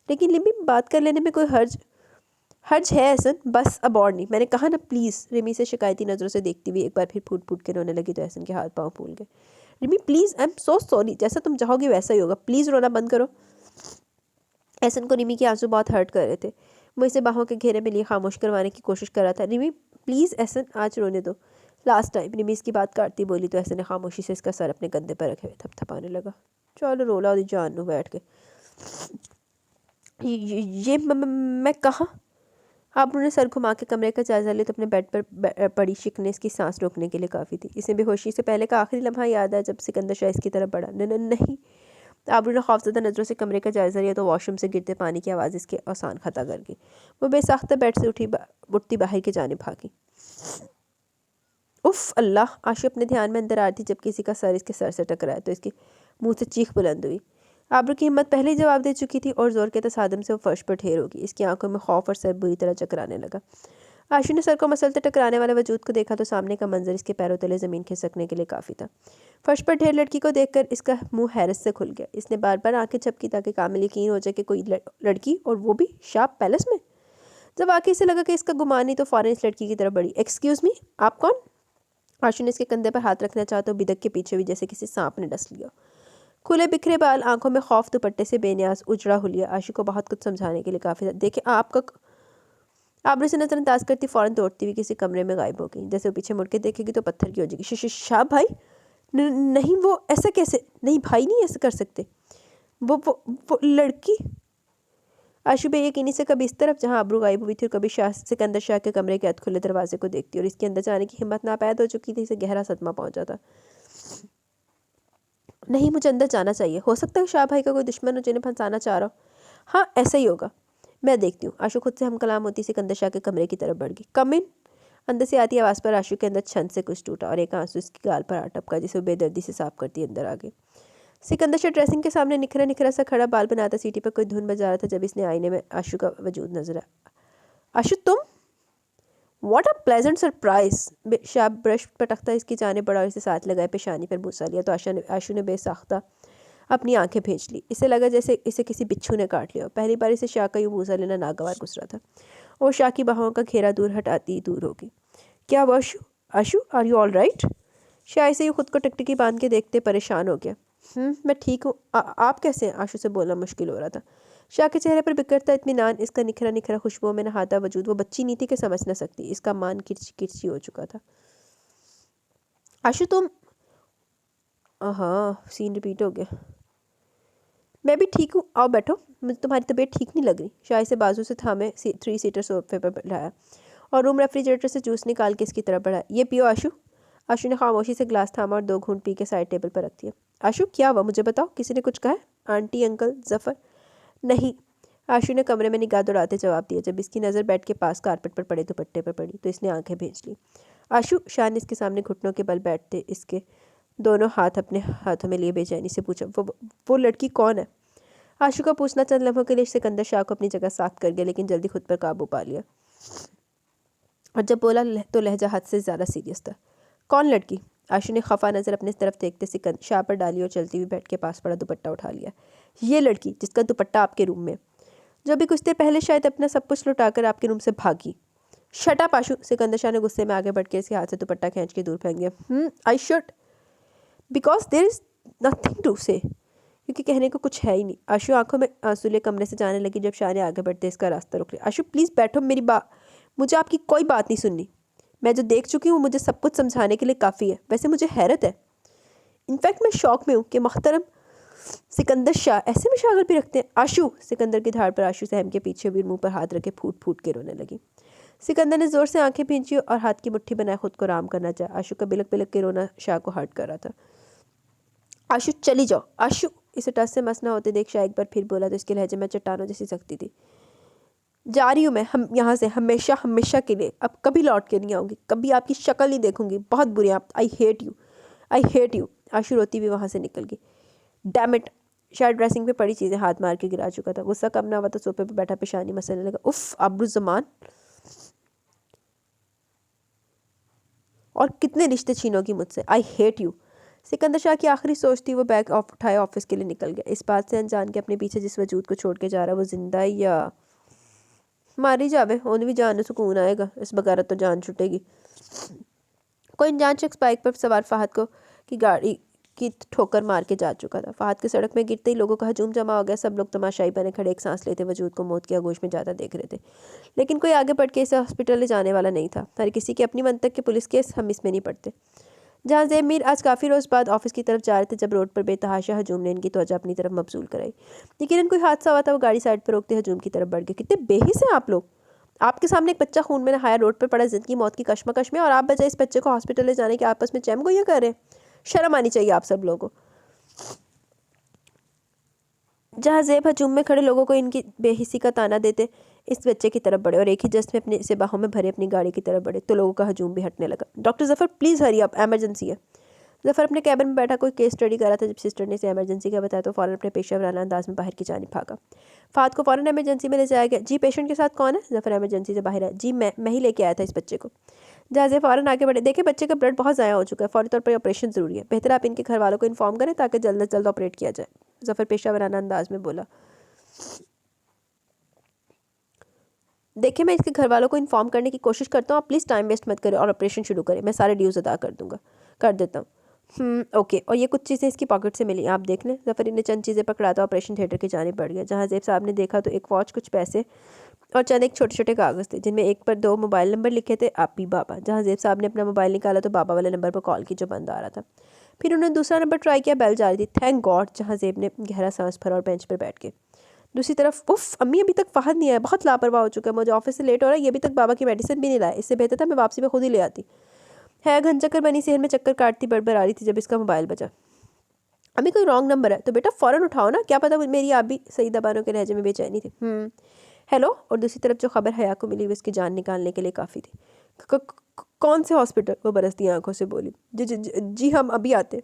लेकिन रिमी, बात कर लेने में कोई हर्ज है एहसन, बस अब और नहीं। मैंने कहा ना, प्लीज़। रिमी से शिकायती नज़रों से देखती हुई एक बार फिर फूट फूट के रोने लगी तो एहसन के हाथ पाँव फूल गए। Rimi please, I am so sorry, जैसा तुम चाहोगी वैसा ही होगा, प्लीज़ रोना बंद करो। एहसन को रिमी के आंसू बहुत हर्ट कर रहे थे। वो इसे बाहों के घेरे में लिए खामोश करवाने की कोशिश कर रहा था। रिमी प्लीज़ एहसन, आज रोने दो, लास्ट टाइम। रिमी इसकी बात काटती बोली तो एहसन ने खामोशी से इसका सर अपने कंधे पर रखे हुए थपथपाने लगा। चलो रोला और जान लो बैठ के। ये मैं कहाँ? आप उन्होंने सर घुमा के कमरे का जायजा ले तो अपने बेड पर पड़ी शिकने इसकी सांस रोकने के लिए काफ़ी थी। इसे बेहोशी से पहले का आखिरी लम्हा याद आया जब सिकंदर शाह इसकी तरफ बढ़ा। नहीं। आबरू ने खौफजदा नज़रों से कमरे का जायजा लिया तो वॉशरूम से गिरते पानी की आवाज़ इसके आसान खता कर गई। वो बेसाख्ता बेड से उठती बाहर की जानिब भागी। उफ़ अल्लाह! आशु अपने ध्यान में अंदर आ रही थी जब किसी का सर इसके सर से टकराया तो इसके मुंह से चीख बुलंद हुई। आबरू की हिम्मत पहले ही जवाब दे चुकी थी और ज़ोर के तसादम से वो फर्श पर ढेर होगी। इसकी आंखों में खौफ और सर बुरी तरह चकराने लगा। आशु ने सर को मसलते टकराने वाले वजूद को देखा तो सामने का मंजर इसके पैरों तले ज़मीन खिसकने के लिए काफ़ी था। फर्श पर ढेर लड़की को देखकर इसका मुंह हैरत से खुल गया। इसने बार बार आंखें झपकी ताकि कामिल यकीन हो जाए कि कोई लड़की, और वो भी शाप पैलेस में। जब वाकई से लगा कि इसका गुमान नहीं तो फ़ौरन इस लड़की की तरफ बढ़ी। एक्सक्यूज़ मी, आप कौन? आशु ने इसके कंधे पर हाथ रखना चाहा तो बिदक के पीछे हुई जैसे किसी सांप ने डस लिया। खुले बिखरे बाल, आंखों में खौफ, दुपट्टे से बेनियाज उजड़ा हुलिया आशु को बहुत कुछ समझाने के लिए काफ़ी था। देखे आपका आबरू से नज़रअंदाज करती फ़ौरन दौड़ती हुई किसी कमरे में गायब हो गई। जैसे वो पीछे मुड़ के देखेगी तो पत्थर की हो जाएगी। शाह भाई, नहीं, वो ऐसा कैसे? नहीं भाई, नहीं ऐसा कर सकते। वो लड़की। आशु बेयकीनी से कभी इस तरफ जहां आबरू गायब हुई थी और कभी सिकंदर शाह के कमरे के अधखुले दरवाजे को देखती और इसके अंदर जाने की हिम्मत नापैद हो चुकी थी। इसे गहरा सदमा पहुंचा था। नहीं, मुझे अंदर जाना चाहिए। हो सकता है शाह भाई का कोई दुश्मन हो जिन्हें फंसाना चाह रहा हो। हाँ, ऐसा ही होगा, मैं देखती हूँ। आशु खुद से हम कलाम होती सिकंदर शाह के कमरे की तरफ बढ़ गई। कम इन। अंदर से आती आवाज़ पर आशु के अंदर छंद से कुछ टूटा और एक आंसू इसकी गाल पर आ टपका जिसे वो बेदर्दी से साफ करती अंदर आ गई। सिकंदर शाह ड्रेसिंग के सामने निखरा निखरा सा खड़ा बाल बनाता सीटी पर कोई धुन बजा रहा था जब इसने आईने में आशु का वजूद नजर आया। आशु तुम? What a pleasant surprise. Shah brush पटकता इसकी जाने बढ़ा और इसे साथ लगाए पेशानी पर बूसा लिया तो आशु ने बेसाख्ता अपनी आंखें भेज ली। इसे लगा जैसे इसे किसी बिच्छू ने काट लिया। पहली बार इसे शाह का यूँ बूसा लेना नागवार गुजरा था और शाह की बाहों का घेरा दूर हटाती दूर होगी। क्या वो Ashu? Ashu, are you all right? Shah इसे यूँ खुद को टिकटिकी बांध के देखते परेशान हो गया। मैं ठीक हूँ, आप कैसे हैं? आशु से बोलना मुश्किल हो रहा था। शाह के चेहरे पर बिखरता इत्मीनान, इसका निखरा निखरा खुशबुओं में नहाता वजूद। वो बच्ची नहीं थी कि समझ न सकती। इसका मान किरची किरची हो चुका था। आशु तुम? हाँ सीन रिपीट हो गया। मैं भी ठीक हूँ, आओ बैठो। मुझे तुम्हारी तबीयत ठीक नहीं लग रही। शाही से बाजू से थामे 3 सीटर सोफे पर बैठाया और रूम रेफ्रिजरेटर से जूस निकाल के इसकी तरफ बढ़ाया। ये पियो आशु। आशु ने खामोशी से ग्लास थामा और 2 घूंट पी के साइड टेबल पर रख दिया। आशु क्या हुआ मुझे बताओ, किसी ने कुछ कहा है? Aunty, uncle, Zafar? नहीं। आशु ने कमरे में निगाह दौड़ाते जवाब दिया। जब इसकी नज़र बेड के पास कारपेट पर पड़े दुपट्टे पर पड़ी तो इसने आंखें भेज ली। आशु, शान इसके सामने घुटनों के बल बैठते इसके दोनों हाथ अपने हाथों में लिए बेचैनी से पूछा, वो लड़की कौन है? आशु का पूछना चंद लम्हों के लिए सिकंदर शाह को अपनी जगह साफ कर गया, लेकिन जल्दी खुद पर काबू पा लिया और जब बोला तो लहजा हद से ज़्यादा सीरियस था। कौन लड़की? आशु ने खफा नज़र अपनी तरफ देखते सिकंदर शाह पर डाली और चलती हुई बेड के पास पड़ा दुपट्टा उठा लिया। ये लड़की जिसका दुपट्टा आपके रूम में, जो भी कुछ देर पहले शायद अपना सब कुछ लुटाकर आपके रूम से भागी। शट अप आशु। सिकंदर शाह ने गुस्से में आगे बढ़ के इसके हाथ से दुपट्टा खींच के दूर फेंक दिया। I should, because there is nothing to say, क्योंकि कहने को कुछ है ही नहीं। आशु आंखों में आंसू ले कमरे से जाने लगी जब शाह ने आगे बढ़ते इसका रास्ता रोक लिया। आशु प्लीज़ बैठो, मेरी बात, मुझे आपकी कोई बात नहीं सुननी। मैं जो देख चुकी हूँ मुझे सब कुछ समझाने के लिए काफ़ी है। वैसे मुझे हैरत है, इनफैक्ट मैं शौक में हूँ कि मोहतरम सिकंदर शाह ऐसे में शागल भी रखते हैं। आशु। सिकंदर की धाड़ पर आशु सहम के पीछे भी मुंह पर हाथ रखे फूट फूट के रोने लगी। सिकंदर ने जोर से आंखें भींची और हाथ की मुट्ठी बनाए खुद को आराम करना चाहा। आशु का बिलक बिलक के रोना शाह को हर्ट कर रहा था। आशु चली जाओ। आशु। इसे टस से मस ना होते देख शाह एक बार फिर बोला तो इसके लहजे में चट्टानों जैसी सख्ती थी। जा रही हूँ मैं, हम यहाँ से हमेशा हमेशा के लिए, अब कभी लौट के नहीं आऊँगी, कभी आपकी शक्ल नहीं देखूंगी। बहुत बुरी आप, I hate you, I hate you. Ashu रोती हुई वहाँ से निकल गई। Damn it. शायद ड्रेसिंग पे पड़ी चीज़ें हाथ मार के गिरा चुका था। गुस्सा कम ना हुआ तो सोफे पे बैठा पेशानी मसलने लगा। उफ अब्रुज़मान, और कितने रिश्ते छीनोगी मुझसे। आई हेट यू। सिकंदर शाह की आखिरी सोच थी। वो बैग उठाए ऑफिस के लिए निकल गया, इस बात से अनजान के अपने पीछे जिस वजूद को छोड़ के जा रहा वो जिंदा या मारी जावे। उन्हें भी जान सुकून आएगा, इस बगारत तो जान छुटेगी। कोई अनजान शख्स बाइक पर सवार फहद को की गाड़ी की ठोकर मार के जा चुका था। फहद के सड़क में गिरते ही लोगों का हजूम जमा हो गया। सब लोग तमाशाई बने खड़े एक सांस लेते वजूद को मौत की आगोश में ज़्यादा देख रहे थे, लेकिन कोई आगे बढ़ के इसे हॉस्पिटल ले जाने वाला नहीं था। हर किसी की अपनी मंतक के पुलिस केस हम इसमें नहीं पड़ते। जहाँ ज़ेब मीर आज काफ़ी रोज़ बाद ऑफिस की तरफ जा रहे थे जब रोड पर बेतहाशा हजूम ने इनकी तवज्जो अपनी तरफ मबसूल कराई। लेकिन कोई हादसा हुआ था। वो गाड़ी साइड पर रोकते हजूम की तरफ बढ़ गए। कितने बेहिस हैं आप लोग। आपके सामने एक बच्चा खून में नहाया रोड पर पड़ा जिंदगी मौत की कश्मकश में, और आप बजाय इस बच्चे को हॉस्पिटल ले जाने के आपस में चैम गोइयां कर रहे हैं। शर्म आनी चाहिए आप सब लोगों को। जहाँ ज़ेब हजूम में खड़े लोगों को इनकी बेहिसी का ताना देते इस बच्चे की तरफ बढ़े और एक ही जस्ट में अपने से बाहों में भरे अपनी गाड़ी की तरफ बढ़े तो लोगों का हजूम भी हटने लगा। Doctor Zafar please hurry up, emergency है। जफ़र अपने कैबिन में बैठा कोई केस स्टडी कर रहा था। जब सिस्टर ने इसे एमरजेंसी का बताया तो फ़ौरन अपने पेशेवराना अंदाज में बाहर की जानिब भागा। फ़ाद को फ़ौरन एमरजेंसी में ले जाया गया। जी पेशेंट के साथ कौन है? जफ़र एमरजेंसी से बाहर है। जी मैं ही लेके आया था इस बच्चे को। जहाज़े फ़ौरन आगे बढ़े। देखिए बच्चे का ब्लड बहुत ज़ाया हो चुका है, फौरी तौर पर ऑपरेशन ज़रूरी है। बेहतर आप इनके घर वालों को इन्फॉर्म करें ताकि जल्द से जल्द ऑपरेट किया जाए। जफ़र पेशेवराना अंदाज में बोला। देखिए मैं इसके घर वालों को इन्फॉर्म करने की कोशिश करता हूँ, आप प्लीज़ टाइम वेस्ट मत करें और ऑपरेशन शुरू करें। मैं सारे ड्यूज़ अदा कर देता हूँ। ओके। और ये कुछ चीज़ें इसकी पॉकेट से मिली, आप देख लें। जफ़र इन्हें चंद चीज़ें पकड़ाता ऑपरेशन थिएटर की जानिब बढ़ गया। जहाँ ज़ेब साहब ने देखा तो एक वॉच, कुछ पैसे और चंद एक छोटे छोटे कागज़ थे जिनमें एक पर 2 मोबाइल नंबर लिखे थे, आपी बाबा। जहाँ ज़ेब साहब ने अपना मोबाइल निकाला तो बाबा वाले नंबर पर कॉल की जो बंद आ रहा था। फिर उन्होंने दूसरा नंबर ट्राई किया, बेल जा रही थी। Thank God. जहाँ ज़ेब ने गहरा सांस भरा और बेंच पर बैठ के दूसरी तरफ उफ अम्मी अभी तक फ़हद नहीं आया, बहुत लापरवाह हो चुका है, मुझे ऑफिस से लेट हो रहा है, ये अभी तक बाबा की मेडिसिन भी नहीं लाया। इससे बेहतर था मैं वापसी में खुद ही ले आती। है घन चक्कर बनी सेहर में चक्कर काटती बड़बड़ आ रही थी जब इसका मोबाइल बजा। अम्मी कोई रॉन्ग नंबर है तो बेटा फ़ौरन उठाओ ना, क्या पता मेरी आप भी सही दबानों के लहजे में बेचैनी थी। हेलो। और दूसरी तरफ जो खबर हया को मिली वो इसकी जान निकालने के लिए काफ़ी थी। कौन से हॉस्पिटल? वो बरसती आंखों से बोली। जी हम अभी आते,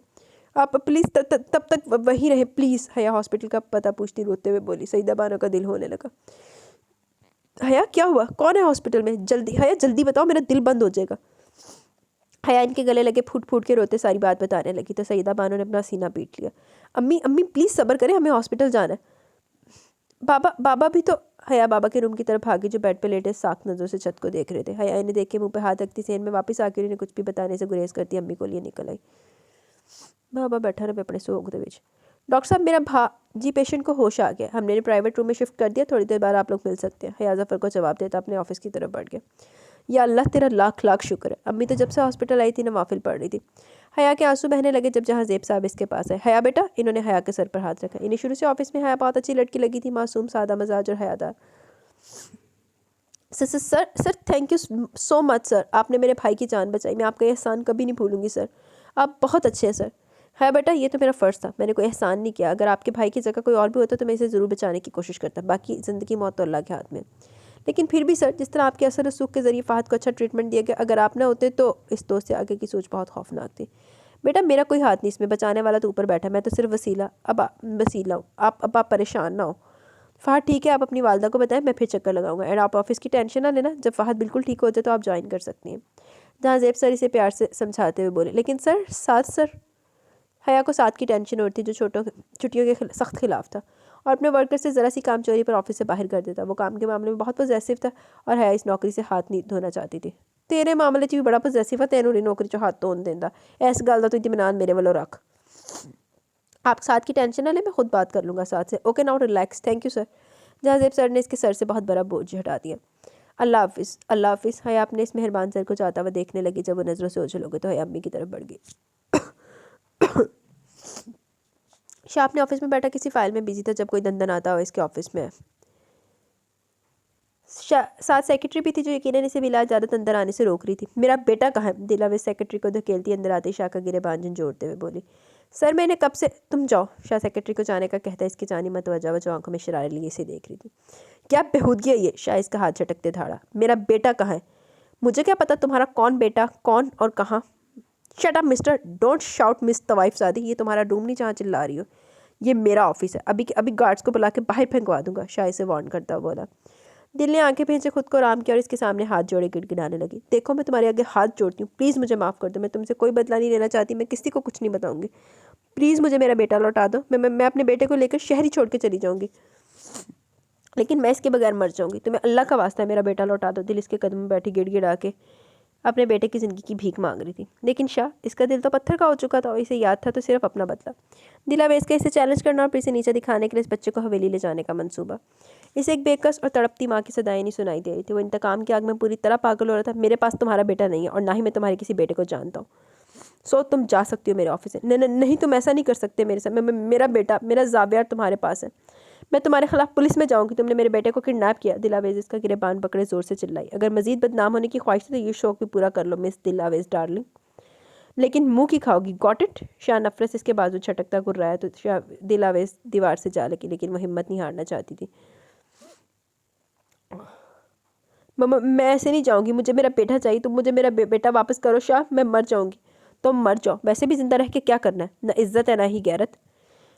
आप प्लीज़ तब तक वहीं रहे प्लीज़। हया हॉस्पिटल का पता पूछती रोते हुए बोली। सईदा बानो का दिल होने लगा। हया क्या हुआ, कौन है हॉस्पिटल में? जल्दी हया जल्दी बताओ, मेरा दिल बंद हो जाएगा। हया इनके गले लगे फूट फूट के रोते सारी बात बताने लगी तो सईदा बानो ने अपना सीना पीट लिया। अम्मी अम्मी प्लीज़ सब्र करें, हमें हॉस्पिटल जाना है। बाबा भी तो। हया बाबा के रूम की तरफ भागी जो बेड पे लेटे साख नज़रों से छत को देख रहे थे। हया इन्हें देख के मुँह पे हाथ रखती सेन में वापस आकर उन्हें कुछ भी बताने से गुरेज करती अम्मी को लिए निकल आई। बाबा बैठा रहे अपने सोग दे विच। डॉक्टर साहब मेरा जी पेशेंट को होश आ गया, हमने प्राइवेट रूम में शिफ्ट कर दिया, थोड़ी देर बाद आप लोग मिल सकते हैं। हया जफ़र को जवाब देता अपने ऑफिस की तरफ बढ़ गया। या अल्लाह तेरा लाख लाख शुक्र है। अम्मी तो जब से हॉस्पिटल आई थी नवाफिल पढ़ रही थी। हया के आंसू बहने लगे जब जहाँ ज़ेब साहब इसके पास है। हया बेटा, इन्होंने हया के सर पर हाथ रखा। इन्हें शुरू से ऑफिस में हया बहुत अच्छी लड़की लगी थी, मासूम, सादा मजाज और हयादार। Sir sir sir sir thank you so much sir, आपने मेरे भाई की जान बचाई, मैं आपका एहसान कभी नहीं भूलूंगी सर, आप बहुत अच्छे हैं सर। है बेटा, ये तो मेरा फ़र्ज़ था, मैंने कोई एहसान नहीं किया, अगर आपके भाई की जगह कोई और भी होता तो मैं इसे ज़रूर बचाने की कोशिश करता, बाकी ज़िंदगी मौत तो अल्लाह के हाथ में। लेकिन फिर भी सर, जिस तरह आपके असर रसूख के ज़रिए फ़हद को अच्छा ट्रीटमेंट दिया गया, अगर आप ना होते तो इस दोस्त से आगे की सोच बहुत खौफनाक थी। बेटा मेरा कोई हाथ नहीं इसमें, बचाने वाला तो ऊपर बैठा, मैं तो सिर्फ वसीला। वसीला हूँ, आप परेशान ना हो। फ़हद ठीक है, आप अपनी वालदा को बताएं, मैं फिर चक्कर लगाऊंगा। एंड आप ऑफिस की टेंशन ना लेना, जब फ़हद बिल्कुल ठीक हो जाए तो आप ज्वाइन कर सकती हैं। जहाँ ज़ेब सर इसे प्यार से समझाते हुए बोले, लेकिन सर साथ सर। हया को साथ की टेंशन होती जो छुट्टियों के सख्त खिलाफ था और अपने वर्कर से ज़रा सी काम चोरी पर ऑफिस से बाहर कर देता। वो काम के मामले में बहुत पॉजेसिव था और हया इस नौकरी से हाथ नहीं धोना चाहती थी। तेरे मामले भी बड़ा पॉजेसिव है, तेनों नौकरी चो हाथ धोन देंदा, इस गल का तू इत्मीनान मेरे वालों रख। आप साथ की टेंशन ना ले, मैं खुद बात कर लूँगा साथ से। Okay now relax, thank you sir. जहाँ ज़ेब सर ने इसके सर से बहुत बड़ा बोझ हटा दिया। अल्लाह हाफिज़, अल्लाह हाफिज़। हया अपने इस मेहरबान सर को जाता हुआ देखने लगी। जब वो नज़रों से ओझल हो गए तो हया अम्मी की तरफ बढ़ गई। शाह अपने ऑफिस में बैठा किसी फाइल में बिजी था जब कोई दंदन आता हो इसके ऑफिस में। साथ सेक्रेटरी भी थी जो यकीनन इसे भी इलाज ज़्यादा अंदर आने से रोक रही थी। मेरा बेटा कहाँ है? दिलावे सेक्रेटरी को धकेलती अंदर आते शाह का गिरेबान झंझोड़ते हुए बोली। सर मैंने कब से, तुम जाओ। शाह सेक्रेटरी को जाने का कहता है, इसकी जानी मतवजा वो जो आंखों में शरारे लिए इसे देख रही थी। क्या बेहूदगी है ये? शाह इसका हाथ झटकते धाड़ा। मेरा बेटा कहाँ है? मुझे क्या पता तुम्हारा कौन बेटा, कौन और कहाँ। Shut up mister, don't shout miss तवाइफ सादी, ये तुम्हारा रूम नहीं जहाँ चिल्ला रही हो, ये मेरा ऑफिस है, अभी अभी गार्ड्स को बुला के बाहर फेंकवा दूंगा। शाह से वार्न करता हुआ बोला। दिल ने आंखें भेजे खुद को आराम किया और इसके सामने हाथ जोड़े गिड़गिड़ाने लगी। देखो मैं तुम्हारे आगे हाथ जोड़ती हूँ, प्लीज़ मुझे माफ़ कर दो, मैं तुमसे कोई बदला नहीं लेना चाहती, मैं किसी को कुछ नहीं बताऊंगी, प्लीज़ मुझे मेरा बेटा लौटा दो। मैं अपने बेटे को लेकर शहर ही छोड़ के चली जाऊँगी, लेकिन मैं इसके बगैर मर जाऊँगी, तुम्हें अल्लाह का वास्ता है मेरा बेटा लौटा दो। दिल इसके कदम में बैठी गिड़गिड़ा के अपने बेटे की ज़िंदगी की भीख मांग रही थी, लेकिन शाह इसका दिल तो पत्थर का हो चुका था और इसे याद था तो सिर्फ अपना बदला। दिला वे इसका इसे चैलेंज करना और फिर इसे नीचे दिखाने के लिए इस बच्चे को हवेली ले जाने का मंसूबा। इसे एक बेकस और तड़पती माँ की सदाएं नहीं सुनाई दे रही थी। वो इंतकाम की आग में पूरी तरह पागल हो रहा था। मेरे पास तुम्हारा बेटा नहीं है और ना ही मैं तुम्हारे किसी बेटे को जानता हूँ, सो तुम जा सकती हो मेरे ऑफिस से। नहीं तुम ऐसा नहीं कर सकते मेरे साथ, मेरा बेटा, मेरा जावियार तुम्हारे पास है, मैं तुम्हारे खिलाफ पुलिस में जाऊंगी, तुमने मेरे बेटे को किडनैप किया। दिलावेज इसका गिरेबान पकड़े जोर से चिल्लाई। अगर मजीद बदनाम होने की ख्वाहिश है तो ये शौक भी पूरा कर लो मिस दिलावेज डार्लिंग, लेकिन मुंह की खाओगी, गॉट इट। शाह नफरत से इसके बाजू छटकता गुर्राया तो शाह दिलावेज दीवार से जा लगी, लेकिन वो हिम्मत नहीं हारना चाहती थी। मम्मा मैं ऐसे नहीं जाऊंगी, मुझे मेरा बेटा चाहिए, तुम मुझे मेरा बेटा वापस करो शाह, मैं मर जाऊंगी। तुम मर जाओ, वैसे भी जिंदा रह के क्या करना है, ना इज्जत है ना ही गैरत।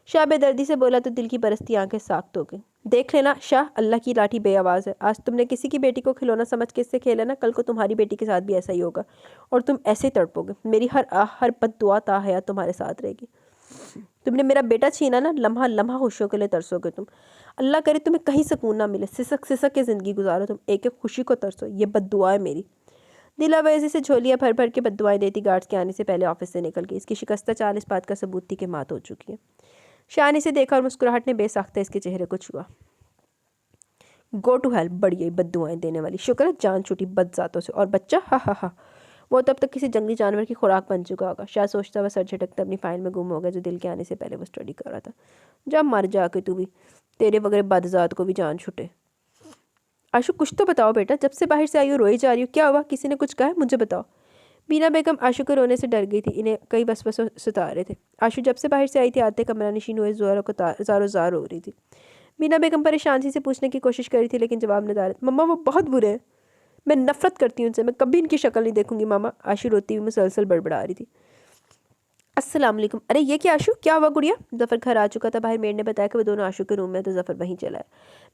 शाह बेदर्दी से बोला तो दिल की बरसती आंखें साख्त हो गई। देख लेना शाह, अल्लाह की लाठी बेआवाज़ है, आज तुमने किसी की बेटी को खिलौना समझ के इससे खेला ना, कल को तुम्हारी बेटी के साथ भी ऐसा ही होगा और तुम ऐसे ही तड़पोगे। मेरी हर बद्दुआ ता हयात तुम्हारे साथ रहेगी। तुमने मेरा बेटा छीना ना, लम्हा लम्हा खुशियों के लिए तरसोगे तुम। अल्लाह करे तुम्हें कहीं सुकून ना मिले, सिसक सिसक के ज़िंदगी गुजारो तुम, एक एक खुशी को तरसो, ये बद्दुआ है मेरी। दिलावेज़ी से झोलियाँ भर भर के बद्दुआएं देती गार्ड्स के आने से पहले ऑफिस से निकल गई। इसकी शिकस्ता चाल इस बात का सबूत थी कि मात हो चुकी है। शाह ने इसे देखा और मुस्कुराहट ने बेसाख्ता इसके चेहरे को छुआ। गो टू हेल्प, बढ़िया बद्दुआएं देने वाली, शुक्र है जान छूटी बदजातों से। और बच्चा, हा हा हा, वो तब तक किसी जंगली जानवर की खुराक बन चुका होगा। शाह सोचता हुआ सर झटकता अपनी फाइल में गुम हो गया जो दिल के आने से पहले वो स्टडी कर रहा था। जब मर जाके तू भी, तेरे वगैरह बदजात को भी जान छूटे। आशु कुछ तो बताओ बेटा, जब से बाहर से आई हो रोई जा रही हो, क्या हुआ, किसी ने कुछ कहा, मुझे बताओ। बीना बेगम आशु के रोने से डर गई थी, इन्हें कई वसवसों सता रहे थे। आशु जब से बाहर से आई थी आते कमरा नशीन हुए जोरों को ज़ारो ज़ार हो रही थी। बीना बेगम परेशान से पूछने की कोशिश कर रही थी लेकिन जवाब न दे रहे। मम्मा वो बहुत बुरे हैं, मैं नफरत करती हूँ उनसे, मैं कभी इनकी शक्ल नहीं देखूंगी मामा। आशु रोती हुई मुसलसल बड़बड़ा रही थी। अस्सलाम वालेकुम। अरे ये क्या आशु, क्या हुआ गुड़िया? जफ़र घर आ चुका था। बाहर मेड ने बताया कि वो दोनों आशु के रूम में, तो जफ़र वहीं चला है।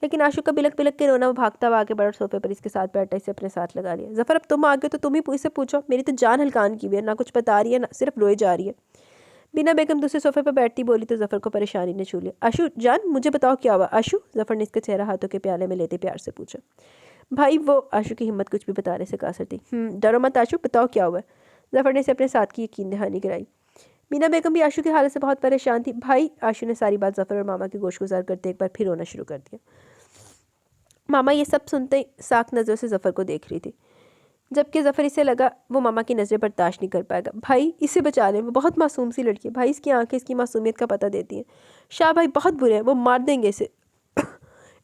लेकिन आशु का बिलक बिलक के रोना, वो भागता हुआ आके बड़ा सोफे पर इसके साथ बैठा, इसे अपने साथ लगा लिया। जफ़र अब तुम आ गए तो तुम ही इससे पूछो, मेरी तो जान हल्कान की हुई है, ना कुछ बता रही है ना सिर्फ रोए जा रही है। बिना बेगम दूसरे सोफे पर बैठती बोली तो जफ़र को परेशानी ने छू लिया। आशु जान मुझे बताओ क्या हुआ। आशु, जफ़र ने इसका चेहरा हाथों के प्याले में लेते प्यार से पूछा। भाई वो, आशु की हिम्मत कुछ भी बताने से कासर थी। डरो मत आशु, बताओ क्या हुआ है। जफ़र ने इसे अपने साथ की यकीन दहानी कराई। मीना बेगम भी आशु की हालत से बहुत परेशान थी। भाई, आशु ने सारी बात जफ़र और मामा की गोशगुजार करते एक बार फिर रोना शुरू कर दिया। मामा ये सब सुनते ही साख नज़रों से जफ़र को देख रही थी। जबकि ज़फ़र इसे लगा वो मामा की नज़रें बर्दाश्त नहीं कर पाएगा। भाई इसे बचा लें, वो बहुत मासूम सी लड़की है। भाई इसकी आंखें इसकी मासूमियत का पता देती हैं। शाह भाई बहुत बुरे हैं, वो मार देंगे इसे।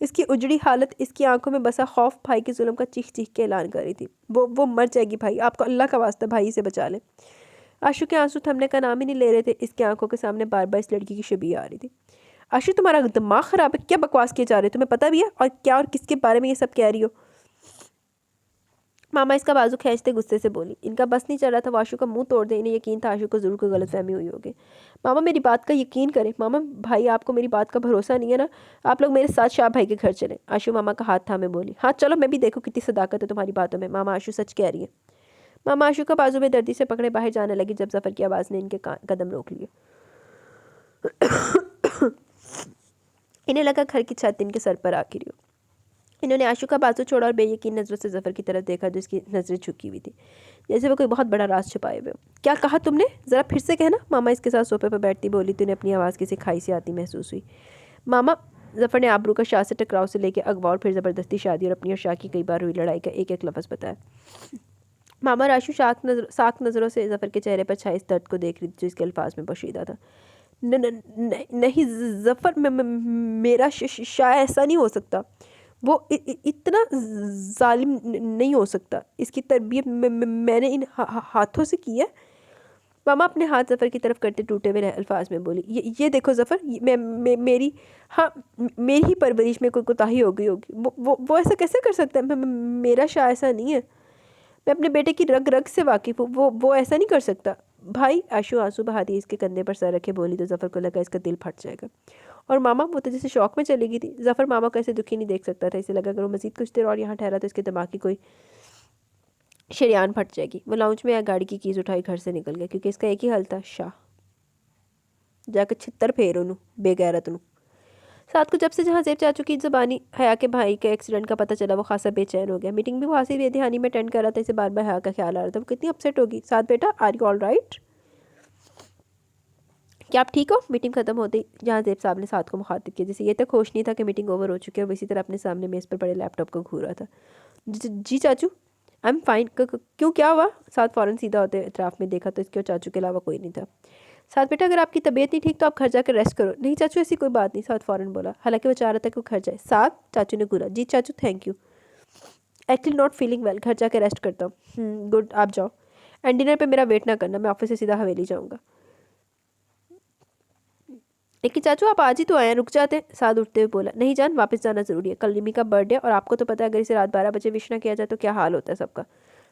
इसकी उजड़ी हालत, इसकी आंखों में बसा खौफ भाई के जुल्म का चीख चीख के ऐलान कर रही थी। वो मर जाएगी भाई, आपको अल्लाह का वास्ता भाई इसे बचा लें। आशु के आंसू थमने का नाम ही नहीं ले रहे थे। इसकी आंखों के सामने बार बार इस लड़की की शबीह आ रही थी। आशु तुम्हारा दिमाग ख़राब है, क्या बकवास किए जा रहे हो? तुम्हें पता भी है और क्या और किसके बारे में ये सब कह रही हो? मामा इसका बाजू खींचते गुस्से से बोली। इनका बस नहीं चल रहा था वो आशु का मुंह तोड़ दे। इन्हें यकीन था आशु को ज़रूर कोई गलतफहमी हुई होगी। मामा मेरी बात का यकीन करें। मामा भाई आपको मेरी बात का भरोसा नहीं है ना? आप लोग मेरे साथ शाह भाई के घर चलें। आशु मामा का हाथ थामे बोली। हाँ चलो, मैं भी देखो कितनी सदाकत है तुम्हारी बातों में। मामा आशु सच कह रही है। मामा आशु का बाजू में दर्दी से पकड़े बाहर जाने लगी जब ज़फ़र की आवाज़ ने इनके कदम रोक लिए। इन्हें लगा घर की छत इनके सर पर आ गिरी हो। इन्होंने आशु का बाजू छोड़ा और बेयकीन नज़रों से ज़फ़र की तरफ देखा जो इसकी नज़रें झुकी हुई थी, जैसे वो कोई बहुत बड़ा राज छुपाए हुए हो। क्या कहा तुमने? ज़रा फिर से कहना। मामा इसके साथ सोफे पर बैठती बोली तो इन्हें अपनी आवाज़ किसी खाई से आती महसूस हुई। मामा, ज़फ़र ने आबरू का शाह से टकराव से लेकर अगवा और फिर ज़बरदस्ती शादी और अपनी और शाह की कई बार हुई लड़ाई का एक एक लफ्ज़ बताया। मामा और आशु साख नज़रों से ज़फ़र के चेहरे पर छाए इस दर्द को देख रही थी जो इसके अल्फाज में पोशीदा था। नहीं ज़फ़र, मेरा शाह ऐसा नहीं हो सकता। वो इतना जालिम नहीं हो सकता। इसकी तरबियत मैंने इन हाथों से की है। मामा अपने हाथ ज़फ़र की तरफ करते टूटे हुए अल्फाज में बोली। ये देखो ज़फ़र, मेरी, हाँ मेरी ही परवरिश में कोई कोताही हो गई होगी। वो ऐसा कैसे कर सकता है? मेरा शाह ऐसा नहीं है। मैं अपने बेटे की रग रग से वाकिफ़ हूँ। वो ऐसा नहीं कर सकता। भाई, आशु आंसू बहाती इसके कंधे पर सर रखे बोली तो ज़फ़र को लगा इसका दिल फट जाएगा। और मामा, वो तो जैसे शौक में चली गई थी। ज़फ़र मामा को ऐसे दुखी नहीं देख सकता था। इसे लगा अगर वो मज़ीद कुछ देर और यहाँ ठहरा तो इसके दिमाग की कोई शरियान फट जाएगी। वो लाउंज में या गाड़ी की कीज़ उठाई घर से निकल गया क्योंकि इसका एक ही हल था, शाह। जाकर छित्तर फेर उन्हों बेगैरत नू। साथ को जब से जहाँ ज़ेब चाचू की ज़बानी हया के भाई के एक्सीडेंट का पता चला वो खासा बेचैन हो गया। मीटिंग भी वो हासिल बेध्यानी में अटेंड कर रहा था। इसे बार बार हया का ख्याल आ रहा था। वो कितनी अपसेट होगी। साथ बेटा, आर यू ऑल राइट? क्या आप ठीक हो? मीटिंग ख़त्म होते ही जहाँ ज़ेब साहब ने साथ को मुखातिब किया, जैसे ये तक होश नहीं था कि मीटिंग ओवर हो चुकी है। और इसी तरह अपने सामने मेज़ पर पड़े लैपटॉप को घूर रहा था। जी चाचू, आई एम फाइन। क्यों, क्या हुआ? साथ फ़ौरन सीधा होते इतराफ़ में देखा तो इसके और चाचू के अलावा कोई नहीं था। साथ बेटा, अगर आपकी तबीयत नहीं ठीक तो आप घर जाकर रेस्ट करो। नहीं चाचू, ऐसी कोई बात नहीं, साथ फ़ौरन बोला। हालांकि वो चाह रहा था कि वो घर जाए। साथ, चाचू ने घूरा। जी चाचू, thank you, actually not feeling well, घर जाकर रेस्ट करता हूँ। गुड, आप जाओ। एंड डिनर पे मेरा वेट ना करना, मैं ऑफिस से सीधा हवेली जाऊँगा। लेकिन चाचू आप आज ही तो आए हैं, रुक जाते। साथ उठते हुए बोला। नहीं जान, वापस जाना ज़रूरी है। कल रिमी का बर्थडे और आपको तो पता है अगर इसे रात 12 बजे विश ना किया जाए तो क्या हाल होता है सबका।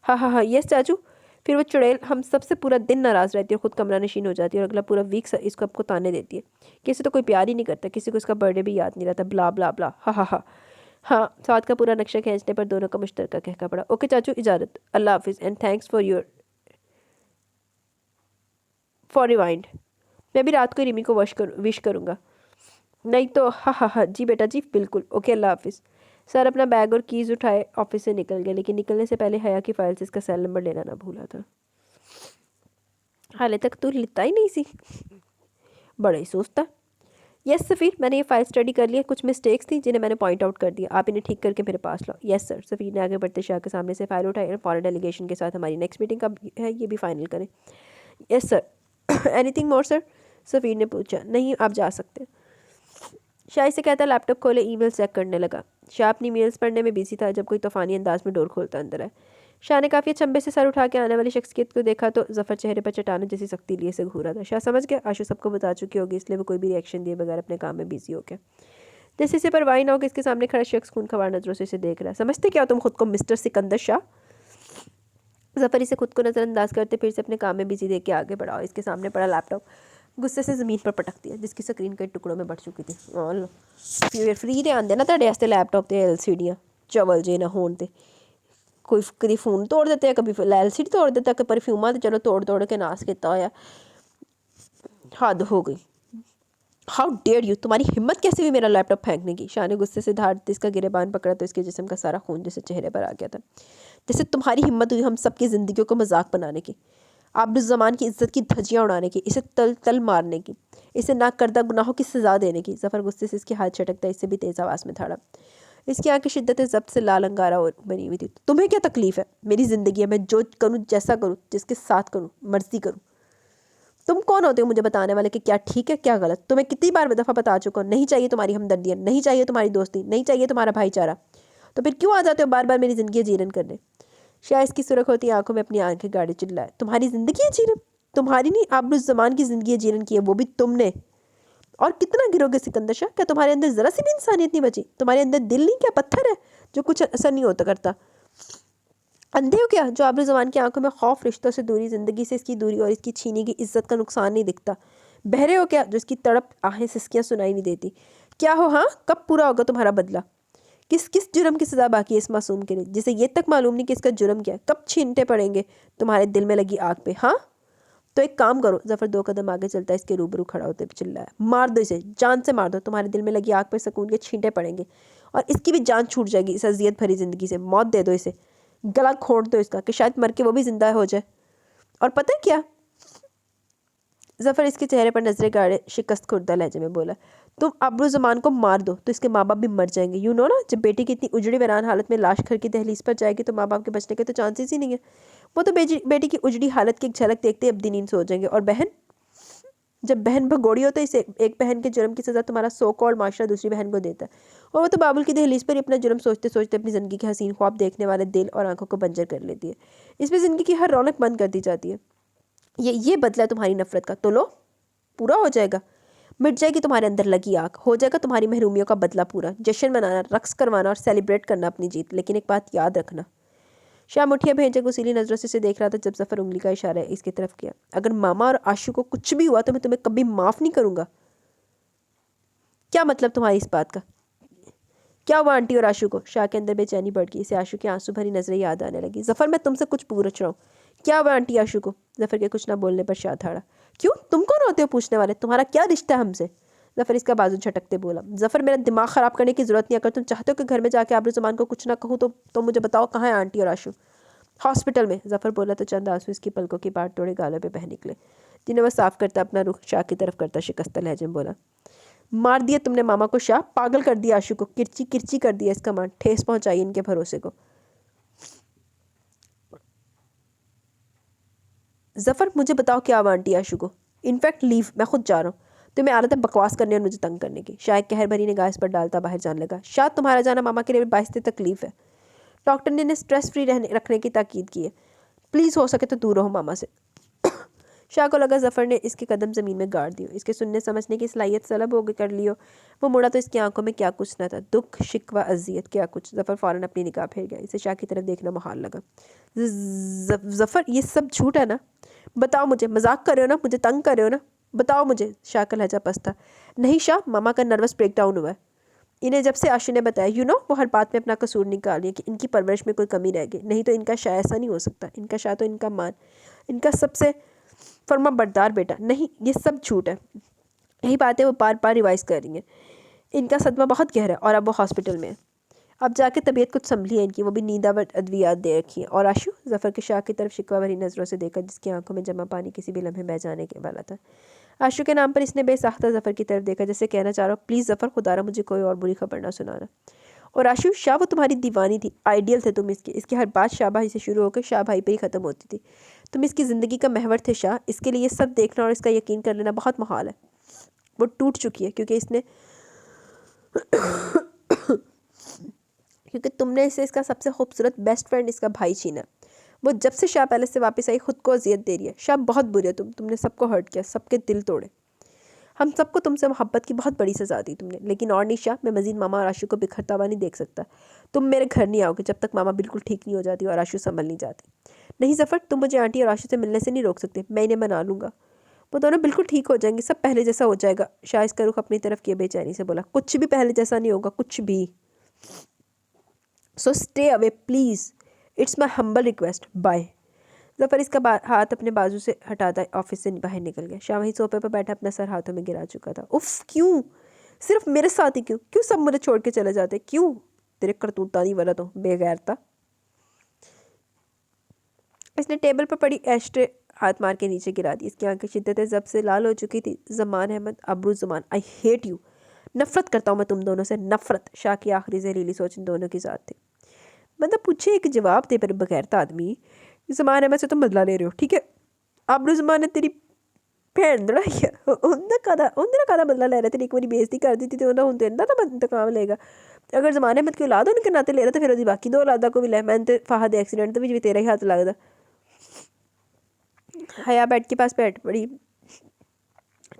हाँ हाँ हाँ, यस चाचू। फिर वो चुड़ैल हम सबसे पूरा दिन नाराज़ रहती है और ख़ुद कमरा नशीन हो जाती है और अगला पूरा वीक इसको आपको ताने देती है कि इसे तो कोई प्यार ही नहीं करता, किसी को इसका बर्थडे भी याद नहीं रहता, ब्ला ब्ला ब्ला। हाँ हाँ हाँ हाँ। साथ का पूरा नक्शा खींचने पर दोनों का मुश्तरका कहका पड़ा। ओके चाचू, इजाज़त, अल्लाह हाफिज़ एंड थैंक्स फॉर रिवाइंड। मैं भी रात को रिमी को विश करूँगा। नहीं तो हाँ हाँ हाँ, जी बेटा जी, बिल्कुल। ओके, अल्लाह हाफिज़। सर अपना बैग और कीज़ उठाए ऑफिस से निकल गए, लेकिन निकलने से पहले हया की फाइल से इसका सेल नंबर लेना ना भूला था। हाले तक तू लिखता ही नहीं सी, बड़ा ही सोचता। यस सफ़ीर, मैंने ये फाइल स्टडी कर लिया। कुछ मिस्टेक्स थी जिन्हें मैंने पॉइंट आउट कर दिया, आप इन्हें ठीक करके मेरे पास लाओ। Yes sir. सफ़ीर ने आगे बढ़ते शाह के सामने से फाइल उठाई और फॉरेन डेलीगेशन के साथ हमारी नेक्स्ट मीटिंग कब है ये भी फाइनल करें। Yes sir. Anything more sir? Safeer ने पूछा। नहीं, आप जा सकते। शाह से कहता लैपटॉप खोले ईमेल चेक करने लगा। शाह अपनी मेल्स पढ़ने में बिजी था जब कोई तूफानी अंदाज में डोर खोलता अंदर आए। शाह ने काफ़ी अचंभे से सर उठा के आने वाली शख्सियत को देखा तो ज़फ़र चेहरे पर चट्टानों जैसी सख्ती लिए से घूरा था। शाह समझ गया आशु सबको बता चुकी होगी, इसलिए वो कोई भी रिएक्शन दिए बगैर अपने काम में बिजी हो गया। जैसे इसे परवाही ना हो कि इसके सामने खड़ा शख्स खून खवार नज़रों से इसे देख रहा है। समझते क्या हो तुम खुद को मिस्टर सिकंदर शाह? ज़फ़र इसे खुद को नज़रअंदाज करते फिर से अपने काम में बिजी देख के आगे बढ़ा। इसके सामने पड़ा लैपटॉप गुस्से से ज़मीन पर पटक दिया जिसकी स्क्रीन कई टुकड़ों में बढ़ चुकी थी। फिर फ्री दे आंदे ना तेरे वास्ते लैपटॉप ते LCD चवल जे ना होन ते कोई कभी फ़ोन तोड़ देते हैं, कभी LCD तोड़ देता है, कभी परफ्यूमा तो चलो तोड़ तोड़ के नाश किया होया। हद हो गई। हाउ डेयर यू, तुम्हारी हिम्मत कैसे हुई मेरा लैपटॉप फेंकने की? शाह ने गुस्से से धार इसका गिरेबान पकड़ा तो इसके जिस्म का सारा खून जैसे चेहरे पर आ गया था। जैसे तुम्हारी हिम्मत हुई हम सबकी ज़िंदगियों को मजाक बनाने की, आबरुज़्ज़मान की इज़्ज़त की धज्जियाँ उड़ाने की, इसे तल तल मारने की, इसे ना करदा गुनाहों की सज़ा देने की। ज़फ़र गुस्से से इसके हाथ झटकता इससे भी तेज़ आवाज़ में थाड़ा। इसकी आंखें शिद्दत ज़ब्त से लाल अंगारा और बनी हुई थी। तुम्हें क्या तकलीफ़ है? मेरी ज़िंदगी है, मैं जो करूँ, जैसा करूँ, जिसके साथ करूँ, मर्जी करूँ। तुम कौन होते हो मुझे बताने वाले कि क्या ठीक है क्या गलत? तुम्हें कितनी बार दफ़ा बता चुका हूँ, नहीं चाहिए तुम्हारी हमदर्दियाँ, नहीं चाहिए तुम्हारी दोस्ती, नहीं चाहिए तुम्हारा भाईचारा। तो फिर क्यों आ जाते हो बार बार मेरी ज़िंदगी जीरन करने? शायद इसकी सुरख होती आंखों में अपनी आंखें गाड़े चिल्लाए, तुम्हारी ज़िंदगी है जीरन? तुम्हारी नहीं, आबरुज़्ज़मान की ज़िंदगी जीरन की है, वो भी तुमने। और कितना गिरोगे सिकंदर शाह? क्या तुम्हारे अंदर ज़रा सी भी इंसानियत नहीं बची? तुम्हारे अंदर दिल नहीं, क्या पत्थर है जो कुछ असर नहीं होता करता? अंधे हो क्या जो आबरुज़्ज़मान की आंखों में खौफ, रिश्तों से दूरी, ज़िंदगी से इसकी दूरी और इसकी छीनी की इज्जत का नुकसान नहीं दिखता? बहरे हो क्या जो इसकी तड़प, आहें, सिसकियाँ सुनाई नहीं देती? क्या हो हाँ? कब पूरा होगा तुम्हारा बदला? किस किस जुर्म की सज़ा बाकी है इस मासूम के लिए, जिसे ये तक मालूम नहीं कि इसका जुर्म क्या है? कब छींटे पड़ेंगे तुम्हारे दिल में लगी आग पे? हाँ, तो एक काम करो। जफर 2 कदम आगे चलता है, इसके रूबरू खड़ा होते चिल्लाया, मार दो इसे, जान से मार दो, तुम्हारे दिल में लगी आग पे सुकून के छींटे पड़ेंगे और इसकी भी जान छूट जाएगी इस अजियत भरी ज़िंदगी से। मौत दे दो इसे, गला खोड़ दो इसका कि शायद मर के वो भी जिंदा हो जाए। और पता है क्या? जफर इसके चेहरे पर नजरें गाड़े शिकस्त खुर्दा लहजे में बोला, तुम अब्रुज़्ज़मान को मार दो तो इसके माँ बाप भी मर जाएंगे। यू नो ना, जब बेटी की इतनी उजड़ी वीरान हालत में लाश घर की दहलीज पर जाएगी तो माँ बाप के बचने के तो चांसेस ही नहीं है। वो तो बेटी की उजड़ी हालत की एक झलक देखते ही अब नींद सो जाएंगे। और बहन, जब बहन भगोड़ी हो तो इसे एक बहन के जुर्म की सज़ा तुम्हारा सो कॉल्ड माशरा दूसरी बहन को देता है। और वो तो बाबुल की दहलीज पर ही अपना जुर्म सोचते सोचते अपनी ज़िंदगी के हसीन ख्वाब देखने वाले दिल और आंखों को बंजर कर लेती है। इसमें ज़िंदगी की हर रौनक बंद कर दी जाती है। ये बदला तुम्हारी नफरत का, तो लो, पूरा हो जाएगा। मिट जाएगी तुम्हारे अंदर लगी आग, हो जाएगा तुम्हारी महरूमियों का बदला पूरा। जश्न मनाना, रक्स करवाना और सेलिब्रेट करना अपनी जीत। लेकिन एक बात याद रखना। शाह मुठिया भेजे गुसीली नज़रों से इसे देख रहा था जब जफर उंगली का इशारा इसकी तरफ किया। अगर मामा और आशू को कुछ भी हुआ तो मैं तुम्हें कभी माफ़ नहीं करूँगा। क्या मतलब तुम्हारी इस बात का? क्या हुआ आंटी और आशू को? शाह के अंदर बेचैनी बढ़ गई। इसे आशू की आंसू भरी नजरें याद आने लगी। जफर, मैं तुमसे कुछ पूछ रहा हूँ, क्या हुआ आंटी आशू को? जफर के कुछ ना बोलने पर शाह थाड़ा, क्यों, तुम कौन होते हो पूछने वाले? तुम्हारा क्या रिश्ता है हमसे? जफर इसका बाजू झटकते बोला, जफर, मेरा दिमाग ख़राब करने की ज़रूरत नहीं। अगर तुम चाहते हो कि घर में जाके आबरुज़्ज़मान को कुछ ना कहूँ तो मुझे बताओ, कहाँ है आंटी और आशू? हॉस्पिटल में। जफर बोला तो चंद आंसू इसकी पलकों की पाट तोड़े गालों पे बह निकले, जिन्हें वह साफ करता अपना रुख शाह की तरफ करता शिकस्त लहजे में बोला, मार दिया तुमने मामा को शाह, पागल कर दिया आशू को, किरची किरची कर दिया इसका मान, ठेस पहुंचाई इनके भरोसे को। जफर, मुझे बताओ क्या हुआ आंटी आशू को? इनफैक्ट लीव, मैं खुद जा रहा हूँ। तुम्हें आदत है बकवास करने और मुझे तंग करने की। शायद कहर भरी निगाह इस पर डालता बाहर जाने लगा। शायद तुम्हारा जाना मामा के लिए बाइस तकलीफ है। डॉक्टर ने इन्हें स्ट्रेस फ्री रखने की ताकीद की है। प्लीज़ हो सके तो दूर रहो मामा से। शाह को लगा जफर ने इसके कदम ज़मीन में गाड़ दियो, इसके सुनने समझने की सलाहियत सलब हो कर लियो। वो मुड़ा तो इसकी आंखों में क्या कुछ न था, दुख, शिकवा, अजियत, क्या कुछ। जफर फ़ौरन अपनी निगाह फेर गया। इसे शाह की तरफ देखना मुहाल लगा। जफर, ये सब झूठ है ना? बताओ मुझे, मजाक कर रहे हो ना? मुझे तंग कर रहे हो ना? बताओ मुझे। शाह का लहजा पस्त था। नहीं शाह, मामा का नर्वस ब्रेक डाउन हुआ है। इन्हें जब से आशू ने बताया, वो हर बात में अपना कसूर निकाल लिया कि इनकी परवरिश में कोई कमी रह गई। नहीं तो इनका शाह ऐसा नहीं हो सकता। इनका शाह तो इनका मान, इनका सबसे फर्मा बरदार बेटा। नहीं, ये सब झूठ है। यही बातें वो बार बार रिवाइज कर रही हैं। इनका सदमा बहुत गहरा है और अब वो हॉस्पिटल में है। अब जाके तबीयत कुछ संभली है इनकी, वो भी नींदावर अद्वियात दे रखी है। और आशू, जफर के शाह की तरफ शिकवा भरी नज़रों से देखा, जिसकी आंखों में जमा पानी किसी भी लम्हे बह जाने के वाला था। आशू के नाम पर इसने बेसाख्ता जफर की तरफ देखा, जैसे कहना चाह रहा हो, प्लीज़ जफर, खुदारा मुझे कोई और बुरी खबर ना सुनाना। और आशू, शाह वो तुम्हारी दीवानी थी, आइडियल थे तुम इसकी हर बात शाह भाई से शुरू होकर शाह भाई पर ही ख़त्म होती थी। तुम इसकी ज़िंदगी का महवर थे शाह। इसके लिए ये सब देखना और इसका यकीन कर लेना बहुत मुहाल है। वो टूट चुकी है क्योंकि तुमने इसे इसका सबसे खूबसूरत बेस्ट फ्रेंड, इसका भाई, छीना। वो जब से शाह पैलेस से वापस आई खुद को अजियत दे रही है। शाह, बहुत बुरी है तुमने सबको हर्ट किया, सबके दिल तोड़े। हम सबको तुमसे मोहब्बत की बहुत बड़ी सज़ा दी तुमने। लेकिन और नहीं शाह, मैं मज़ीद मामा और आशू को बिखरता हुआ नहीं देख सकता। तुम मेरे घर नहीं आओगे जब तक मामा बिल्कुल ठीक नहीं हो जाती और आशू संभल नहीं जाती। नहीं जफर, तुम मुझे आंटी और आशू से मिलने से नहीं रोक सकते। मैं इन्हें मना लूँगा, वो दोनों बिल्कुल ठीक हो जाएंगे, सब पहले जैसा हो जाएगा। शाह इसका रुख अपनी तरफ किए बेचैनी से बोला, कुछ भी पहले जैसा नहीं होगा, कुछ भी। So stay away please, it's my humble request, bye. Zafar इसका हाथ अपने बाजू से हटाता ऑफिस से बाहर निकल गया। शाह वहीं सोफे पर बैठा अपना सर हाथों में गिरा चुका था। उफ, क्यों सिर्फ मेरे साथ ही? क्यों सब मुझे छोड़ के चले जाते? क्यों? तेरे करतूता नहीं वाला तो बेगैरता। इसने टेबल पर पड़ी एस्ट्रे हाथ मार के नीचे गिरा दी। इसकी आंखें शिद्दत जब से लाल हो चुकी थी। ज़मान अहमद, अब्रुज़्ज़मान, आई हेट यू। नफ़रत करता हूँ मैं तुम दोनों से, नफ़रत। शाह की आखिरी जहरीली सोच इन दोनों के साथ थी। मतलब पूछे एक जवाब दे पर बगैरता आदमी, इस ज़माने में से तुम बदला ले रहे हो, ठीक है? आबरू ज़माने तेरी भैन लड़ाई है, उन्हें कादा बदला ले रहे थे। एक बारी बेइज्जती कर दी थी तो उन्हें इंदा तो इंतकाम लेगा। अगर ज़माने में की औलाद उनके नाते ले रहा तो फिर उसकी बाकी दो औलादा को भी ले। मैंने तो फहद एक्सीडेंट तो भी तेरा ही हाथ लगता। हया बेड के पास बैठ पड़ी,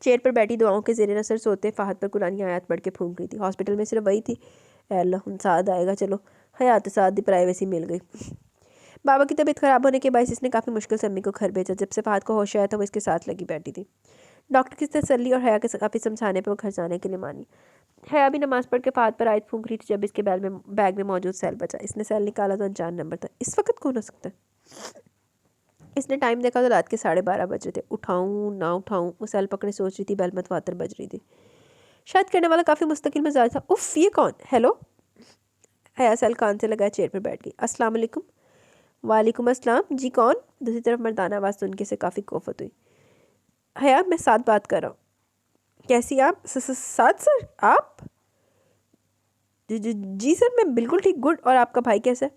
चेयर पर बैठी दुआओं के ज़ेरे नसर सोते फहद पर कुरानी आयत पढ़ के फूंक रही थी। हॉस्पिटल में सिर्फ वही थी। अल्लाह साद आएगा, चलो हयात साद दी प्राइवेसी मिल गई। बाबा की तबीयत ख़राब होने के बाद इसने काफ़ी मुश्किल से अम्मी को घर भेजा। जब से फहद को होश आया था वो इसके साथ लगी बैठी थी। डॉक्टर की तसल्ली और हया के काफ़ी समझाने पर वो घर जाने के लिए मानी। हया भी नमाज़ पढ़ के फहद पर आयत फूंक रही थी जब इसके बैग में मौजूद सेल बचा। इसने सेल निकाला तो अनजान नंबर था। इस वक्त कौन हो सकता है? इसने टाइम देखा तो रात के 12:30 बज रहे थे। उठाऊँ ना उठाऊँ, वो सेल पकड़े सोच रही थी। बेल मतवातर बज रही थी। शायद करने वाला काफ़ी मुस्तकिल मिजाज था। उफ़, ये कौन? हेलो। हया सेल कान से लगाए चेयर पर बैठ गई। अस्सलाम वालेकुम। वालेकुम अस्सलाम। जी कौन? दूसरी तरफ मर्दाना आवाज़ सुन के से काफ़ी कोफत हुई। हया, मैं साथ बात कर रहा हूँ। कैसी आप? साथ सर आप? जी सर, मैं बिल्कुल ठीक, गुड। और आपका भाई कैसा है?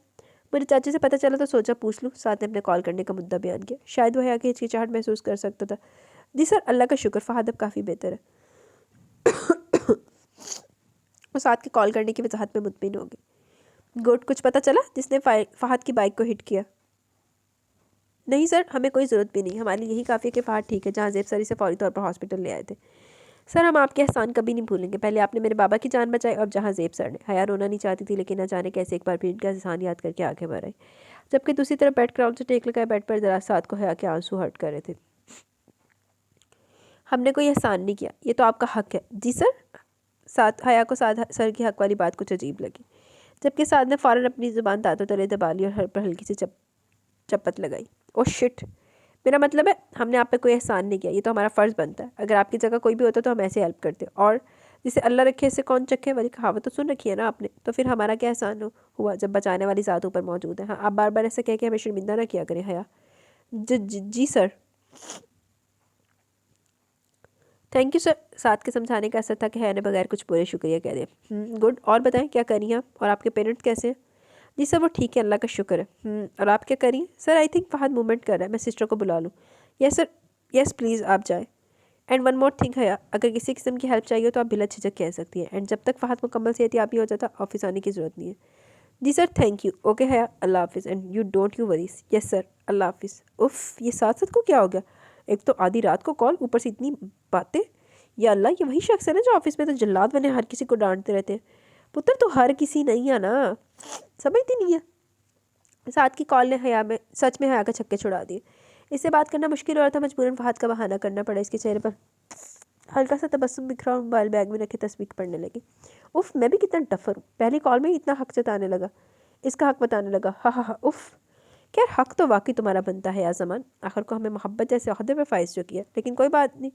मुझे चाची से पता चला तो सोचा पूछ लूँ। साथ ने अपने कॉल करने का मुद्दा बयान किया। शायद वो हया की हिचकिचाहट महसूस कर सकता था। जी सर, अल्लाह का शुक्र, फहद अब काफ़ी बेहतर है। वो साथ के कॉल करने की वजाहत में मुतमिन हो गई। गुड, कुछ पता चला जिसने फहद की बाइक को हिट किया? नहीं सर, हमें कोई ज़रूरत भी नहीं, हमारे लिए यही काफ़ी है कि फहद ठीक है। जहाँ ज़ेब सर इसे फौरी तौर पर हॉस्पिटल ले आए थे। सर, हम आपके एहसान कभी नहीं भूलेंगे। पहले आपने मेरे बाबा की जान बचाई और जहाँ ज़ेब सर ने। हया रोना नहीं चाहती थी लेकिन न जाने कैसे एक बार फिर इनका एहसान याद करके आगे बढ़ आई। जबकि दूसरी तरफ बेड क्राउन से टेक लगाए बेड पर जरा साथ को हया के आंसू हर्ट कर रहे थे। हमने कोई एहसान नहीं किया, ये तो आपका हक है। जी सर। साथ हया को साथ सर की हक वाली बात कुछ अजीब लगी। जबकि साथ ने फ़ौरन अपनी ज़ुबान दांतों तले दबा ली और हर पर हल्की सी चपत लगाई। ओ शिट, मेरा मतलब है हमने आप पे कोई एहसान नहीं किया, ये तो हमारा फ़र्ज़ बनता है। अगर आपकी जगह कोई भी होता तो हम ऐसे हेल्प करते। और जिसे अल्लाह रखे इससे कौन चखे वाली कहावत तो सुन रखी है ना आपने। तो फिर हमारा क्या एहसान हुआ जब बचाने वाली ज़ात ऊपर मौजूद है। हाँ, आप बार बार ऐसे कह के हमें शर्मिंदा ना किया करें हया। जी सर। Thank you sir. साथ के समझाने का असर था कि हया ने बगैर कुछ पूरे शुक्रिया कह दिया। गुड, और बताएं क्या करी हैं आप? और आपके पेरेंट्स कैसे हैं? जी सर, वो ठीक है, अल्लाह का शुक्र है। और आप क्या करिए? Sir, I think Fahad movement कर रहा है, मैं सिस्टर को बुला लूँ? यस सर, यस प्लीज़ आप जाए। एंड वन मोर थिंग हया, अगर किसी किस्म की हेल्प चाहिए तो आप बिला झिझक कह सकती हैं। एंड जब तक फहद मुकम्मल सेहतियाबी हो जाता ऑफिस आने की ज़रूरत नहीं है। जी sir, thank you. Okay Haya, अल्लाह हाफिज़। And you don't you worries. Yes sir, अल्लाह हाफिज़। उफ़, ये साथ साथ को क्या हो गया? एक तो आधी रात को कॉल, ऊपर से इतनी बातें। या अल्लाह, ये वही शख्स है ना जो ऑफिस में तो जल्लाद बने हर किसी को डांटते रहते हैं। पुत्र तो हर किसी नहीं है ना, समझती नहीं है। साथ की कॉल ने हया में सच में हया के छक्के छुड़ा दिए। इससे बात करना मुश्किल हो रहा था। मजबूरन फहद का बहाना करना पड़ा। इसके चेहरे पर हल्का सा तबस्सुम बिखरा और मोबाइल बैग में रखे तस्वीर पढ़ने लगी। उफ़, मैं भी कितना डफर हूँ, पहली कॉल में ही इतना हक जताने लगा, इसका हक बताने लगा। हा हा हा, उफ़। खैर, हक तो वाकई तुम्हारा बनता है या ज़मान, आखिर को हमें मोहब्बत जैसे अहदे पर फाइज जो किया। लेकिन कोई बात नहीं,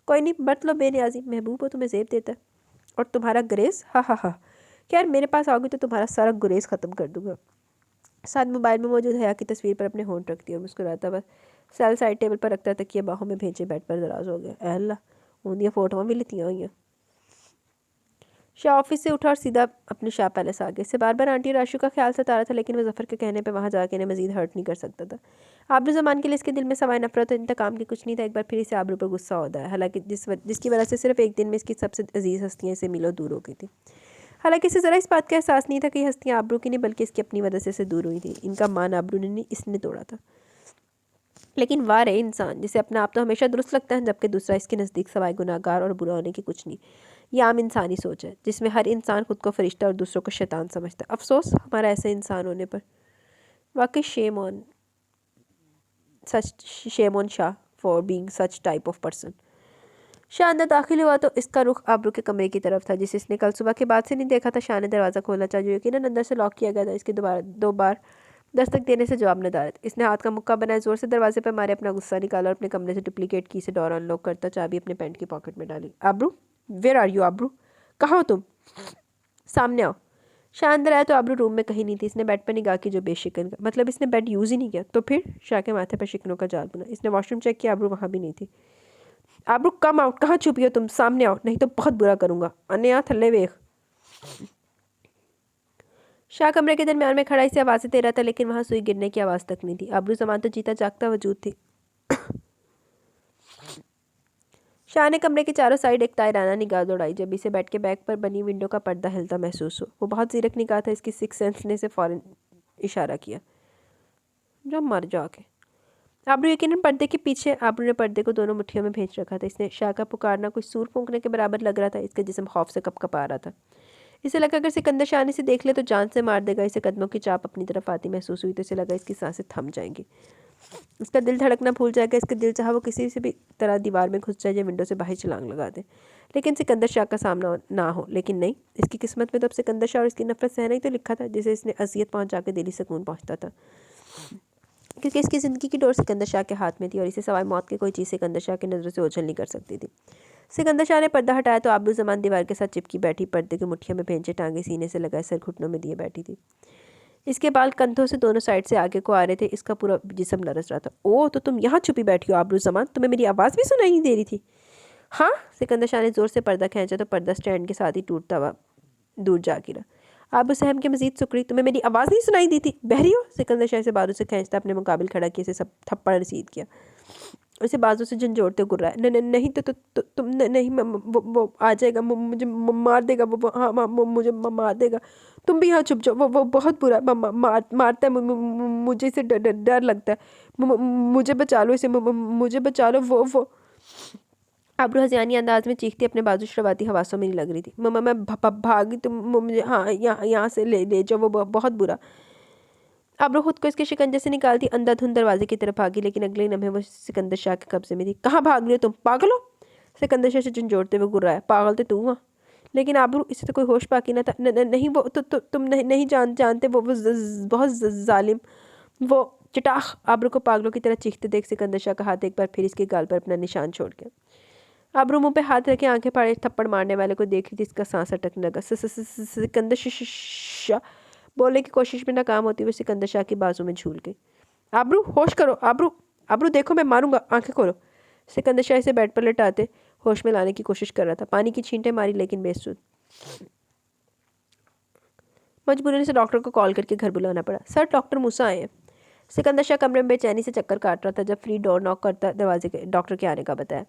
कोई नहीं, बरत लो बेनियाजी। महबूब हो तुम्हें ज़ेब देता है। और तुम्हारा गुरेज, हा हा हा। खैर, मेरे पास आओगी तो तुम्हारा सारा गुरेज ख़त्म कर दूंगा। साथ मोबाइल में मौजूद हया की तस्वीर पर अपने होंठ रख दिया, मुस्कुराता बस सेल साइड टेबल पर रखता तकिया बाहों में भेजे बेड पर दराज हो गया। अल्लाह, उनकी फ़ोटोआं भी लेती हुई हैं। शाह ऑफिस से उठा और सीधा अपने शाह पैलेस आ गए। इससे बार बार आंटी और आशू का ख्याल सता रहा था लेकिन वो जफ़र के कहने पे वहाँ जाके इन्हें मज़ीद हर्ट नहीं कर सकता था। आबरू ज़मान के लिए इसके दिल में सवाए नफरत और इंतकाम की कुछ नहीं था। एक बार फिर इसे आबरू पर गुस्सा होता है, हालांकि जिसकी वजह से सिर्फ एक दिन में इसकी सबसे अजीज़ हस्तियाँ इसे मिलो दूर हो गई थी। हालांकि इसे ज़रा इस बात का एहसास नहीं था कि ये हस्तियाँ आबरू की नहीं बल्कि इसकी अपनी वजह से दूर हुई थी। इनका मान आबरू ने नहीं, इसने तोड़ा था। लेकिन वाह रे इंसान जिसे अपना आप तो हमेशा दुरुस्त लगता है जबकि दूसरा इसके नज़दीक सवाए गुनाहगार और बुरा होने की कुछ नहीं। ये आम इंसानी सोच है जिसमें हर इंसान खुद को फरिश्ता और दूसरों को शैतान समझता है। अफसोस हमारा ऐसे इंसान होने पर। वाकई shame on Shah for being such type of person. Shah अंदर दाखिल हुआ तो इसका रुख आबरू के कमरे की तरफ था जिसे इसने कल सुबह के बाद से नहीं देखा था। शाह ने दरवाज़ा खोला था जो यकीनन अंदर से लॉक किया गया था। इसके दो बार दस्तक देने से जवाब न दारत। इसने हाथ का मुक्का बनाए जोर से दरवाजे पर मारे, अपना गुस्सा निकाला और अपने कमरे से डुप्लीकेट की से डोर अनलॉक करता चाबी अपने पैंट की पॉकेट में डाली। आबरू, वेयर आर यू? आबरू, कहाँ हो तुम? सामने आओ। शाह अंदर आया तो आबरू रूम में कहीं नहीं थी। इसने बेड पर निगाह की जो बेशिकन, मतलब इसने बेड यूज़ ही नहीं किया। तो फिर शाह के माथे पर शिकनों का जाल बुना। इसने वॉशरूम चेक किया, आबरू वहाँ भी नहीं थी। आबरू कम आउट, कहाँ छुपी हो तुम? सामने आओ नहीं तो बहुत बुरा करूँगा। अन्य थल्ले वेख। शाह कमरे के दरमियान में खड़ा इसे आवाज़ें दे रहा था, लेकिन वहाँ सुई गिरने की आवाज़ तक नहीं थी। आबरू जमान तो जीता जागता वजूद थी। शाह ने कमरे के चारों साइड एक तायराना निगाह दौड़ाई। जब इसे बैठ के बैग पर बनी विंडो का पर्दा हिलता महसूस हुआ। वो बहुत जीरक निगाह था, इसकी सिक्स सेंस ने इसे फौरन इशारा किया। जो मर जाके। आबरू यकीनन पर्दे के पीछे। आबरू ने पर्दे को दोनों मुट्ठियों में भेज रखा था। इसने शाह का पुकारना कुछ सूर फूंकने के बराबर लग रहा था। इसका जिस्म खौफ से कपकपा रहा था। इसे लगा अगर सिकंदर शाह ने इसे देख ले तो जान से मार देगा। इसे कदमों की चाप अपनी तरफ आती महसूस हुई तो इसे लगा इसकी सांसें थम जाएंगी, इसका दिल धड़कना भूल जाएगा। इसका दिल चाहा वो किसी से भी तरह दीवार में घुस जाए या विंडो से बाहर छलांग लगा दे, लेकिन सिकंदर शाह का सामना ना हो। लेकिन नहीं, इसकी किस्मत में तो अब सिकंदर शाह और इसकी नफरत सहना ही तो लिखा था, जिसे इसने अजियत पहुंचा के दिली सुकून पहुंचता था, क्योंकि इसकी ज़िंदगी की डोर सिकंदर शाह के हाथ में थी और इसे सवाए मौत की कोई चीज़ सिकंदर शाह की नज़रों से ओझल नहीं कर सकती थी। सिकंदर शाह ने पर्दा हटाया तो आबरू जमान दीवार के साथ चिपकी बैठी पर्दे की मुट्ठियों में भेंचे टांगे सीने से लगाए सर घुटनों में दिए बैठी थी। इसके बाल कंधों से दोनों साइड से आगे को आ रहे थे। इसका पूरा जिस्म लरस रहा था। ओह, तो तुम यहाँ छुपी बैठी हो आबरू जमान? तुम्हें मेरी आवाज़ भी सुनाई नहीं दे रही थी? हाँ। सिकंदर शाह ने ज़ोर से पर्दा खींचा तो पर्दा स्टैंड के साथ ही टूटता हुआ दूर जा गिरा। आबू सहम के मजीद सुकड़ी। तुम्हें मेरी आवाज़ नहीं सुनाई दी थी? बहरी हो? सिकंदर शाह से बाजू से खींचता अपने मुकाबिल खड़ा किया, इसे सब थप्पड़ रसीद किया। उसे बाजू से झंझोड़ते गुर्राया। नहीं तो तुम नहीं, वो आ जाएगा, मुझे मार देगा, वो हाँ मुझे मार देगा। तुम भी यहाँ छुप जाओ, वो बहुत बुरा मारता है, मुझे इसे डर लगता है। मुझे बचा लो इसे, मुझे बचा लो। वो आबरू हज़ियानी अंदाज में चीखती अपने बाजू शर्वाती हवासों में नहीं लग रही थी। मैं भागी, तुम मुझे हाँ यहाँ से ले जाओ, वो बहुत बुरा। आबरू खुद को इसके शिकंजे से निकालती अंधाधुंध दरवाजे की तरफ भागी, लेकिन अगले ही लम्हे वो सिकंदर शाह के कब्जे में थी। कहाँ भाग रही हो तुम? पागल हो? सिकंदर शाह से झंझोड़ते हुए गुर्राया। पागल तो तू हुआ। लेकिन आबरू, इसे तो कोई होश बाकी न था। नहीं, वो तुम नहीं जानते, वो बहुत जालिम, वो चटाख। आबरू को पागलों की तरह चीखते देख सिकंदर शाह का हाथ एक बार फिर इसके गाल पर अपना निशान छोड़ गया। आबरू मुंह पे हाथ रखे आंखें फाड़े थप्पड़ मारने वाले को देख रही थी। इसका सांस अटकने लगा। सिकंदर शाह बोलने की कोशिश में नाकाम होती हुई सिकंदर शाह की बाजू में झूल गई। आबरू, होश करो। आबरू, आबरू देखो, मैं मारूंगा, आंखें खोलो। सिकंदर शाह इसे बेड पर लेटाते होश में लाने की कोशिश कर रहा था। पानी की छींटें मारी, लेकिन बेसुध। मजबूरन से डॉक्टर को कॉल करके घर बुलाना पड़ा। सर, डॉक्टर मूसा आए हैं। सिकंदर शाह कमरे में बेचैनी से चक्कर काट रहा था जब फ्री डोर नॉक करता दरवाजे के डॉक्टर के आने का बताया।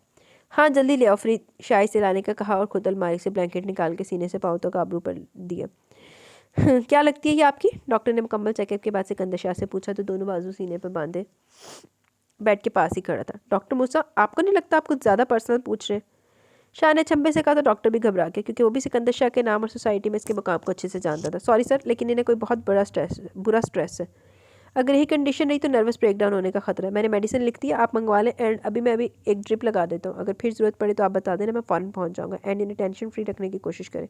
हाँ, जल्दी ले आओ। फ्री शाह से लाने का कहा और खुद अलमारी से ब्लैंकेट निकाल के सीने से पाँव तक आबरू पर दिया। क्या लगती है ये आपकी? डॉक्टर ने मुकम्मल चेकअप के बाद सिकंदर शाह से पूछा तो दोनों बाजू सीने पर बांधे बेड के पास ही खड़ा था। डॉक्टर मूसा, आपको नहीं लगता आप कुछ ज़्यादा पर्सनल पूछ रहे हैं? शाह ने छंबे से कहा तो डॉक्टर भी घबरा गया, क्योंकि वो भी सिकंदर शाह के नाम और सोसाइटी में इसके मुकाम को अच्छे से जानता था। सॉरी सर, लेकिन इन्हें कोई बहुत बुरा स्ट्रेस है। अगर यही कंडीशन रही तो नर्वस ब्रेकडाउन होने का खतरा है। मैंने मेडिसिन लिख दी है, आप मंगवा लें। एंड मैं अभी एक ड्रिप लगा देता हूँ। अगर फिर ज़रूरत पड़े तो आप बता देना, मैं फ़ौरन पहुँच जाऊँगा। एंड इन्हें टेंशन फ्री रखने की कोशिश करें।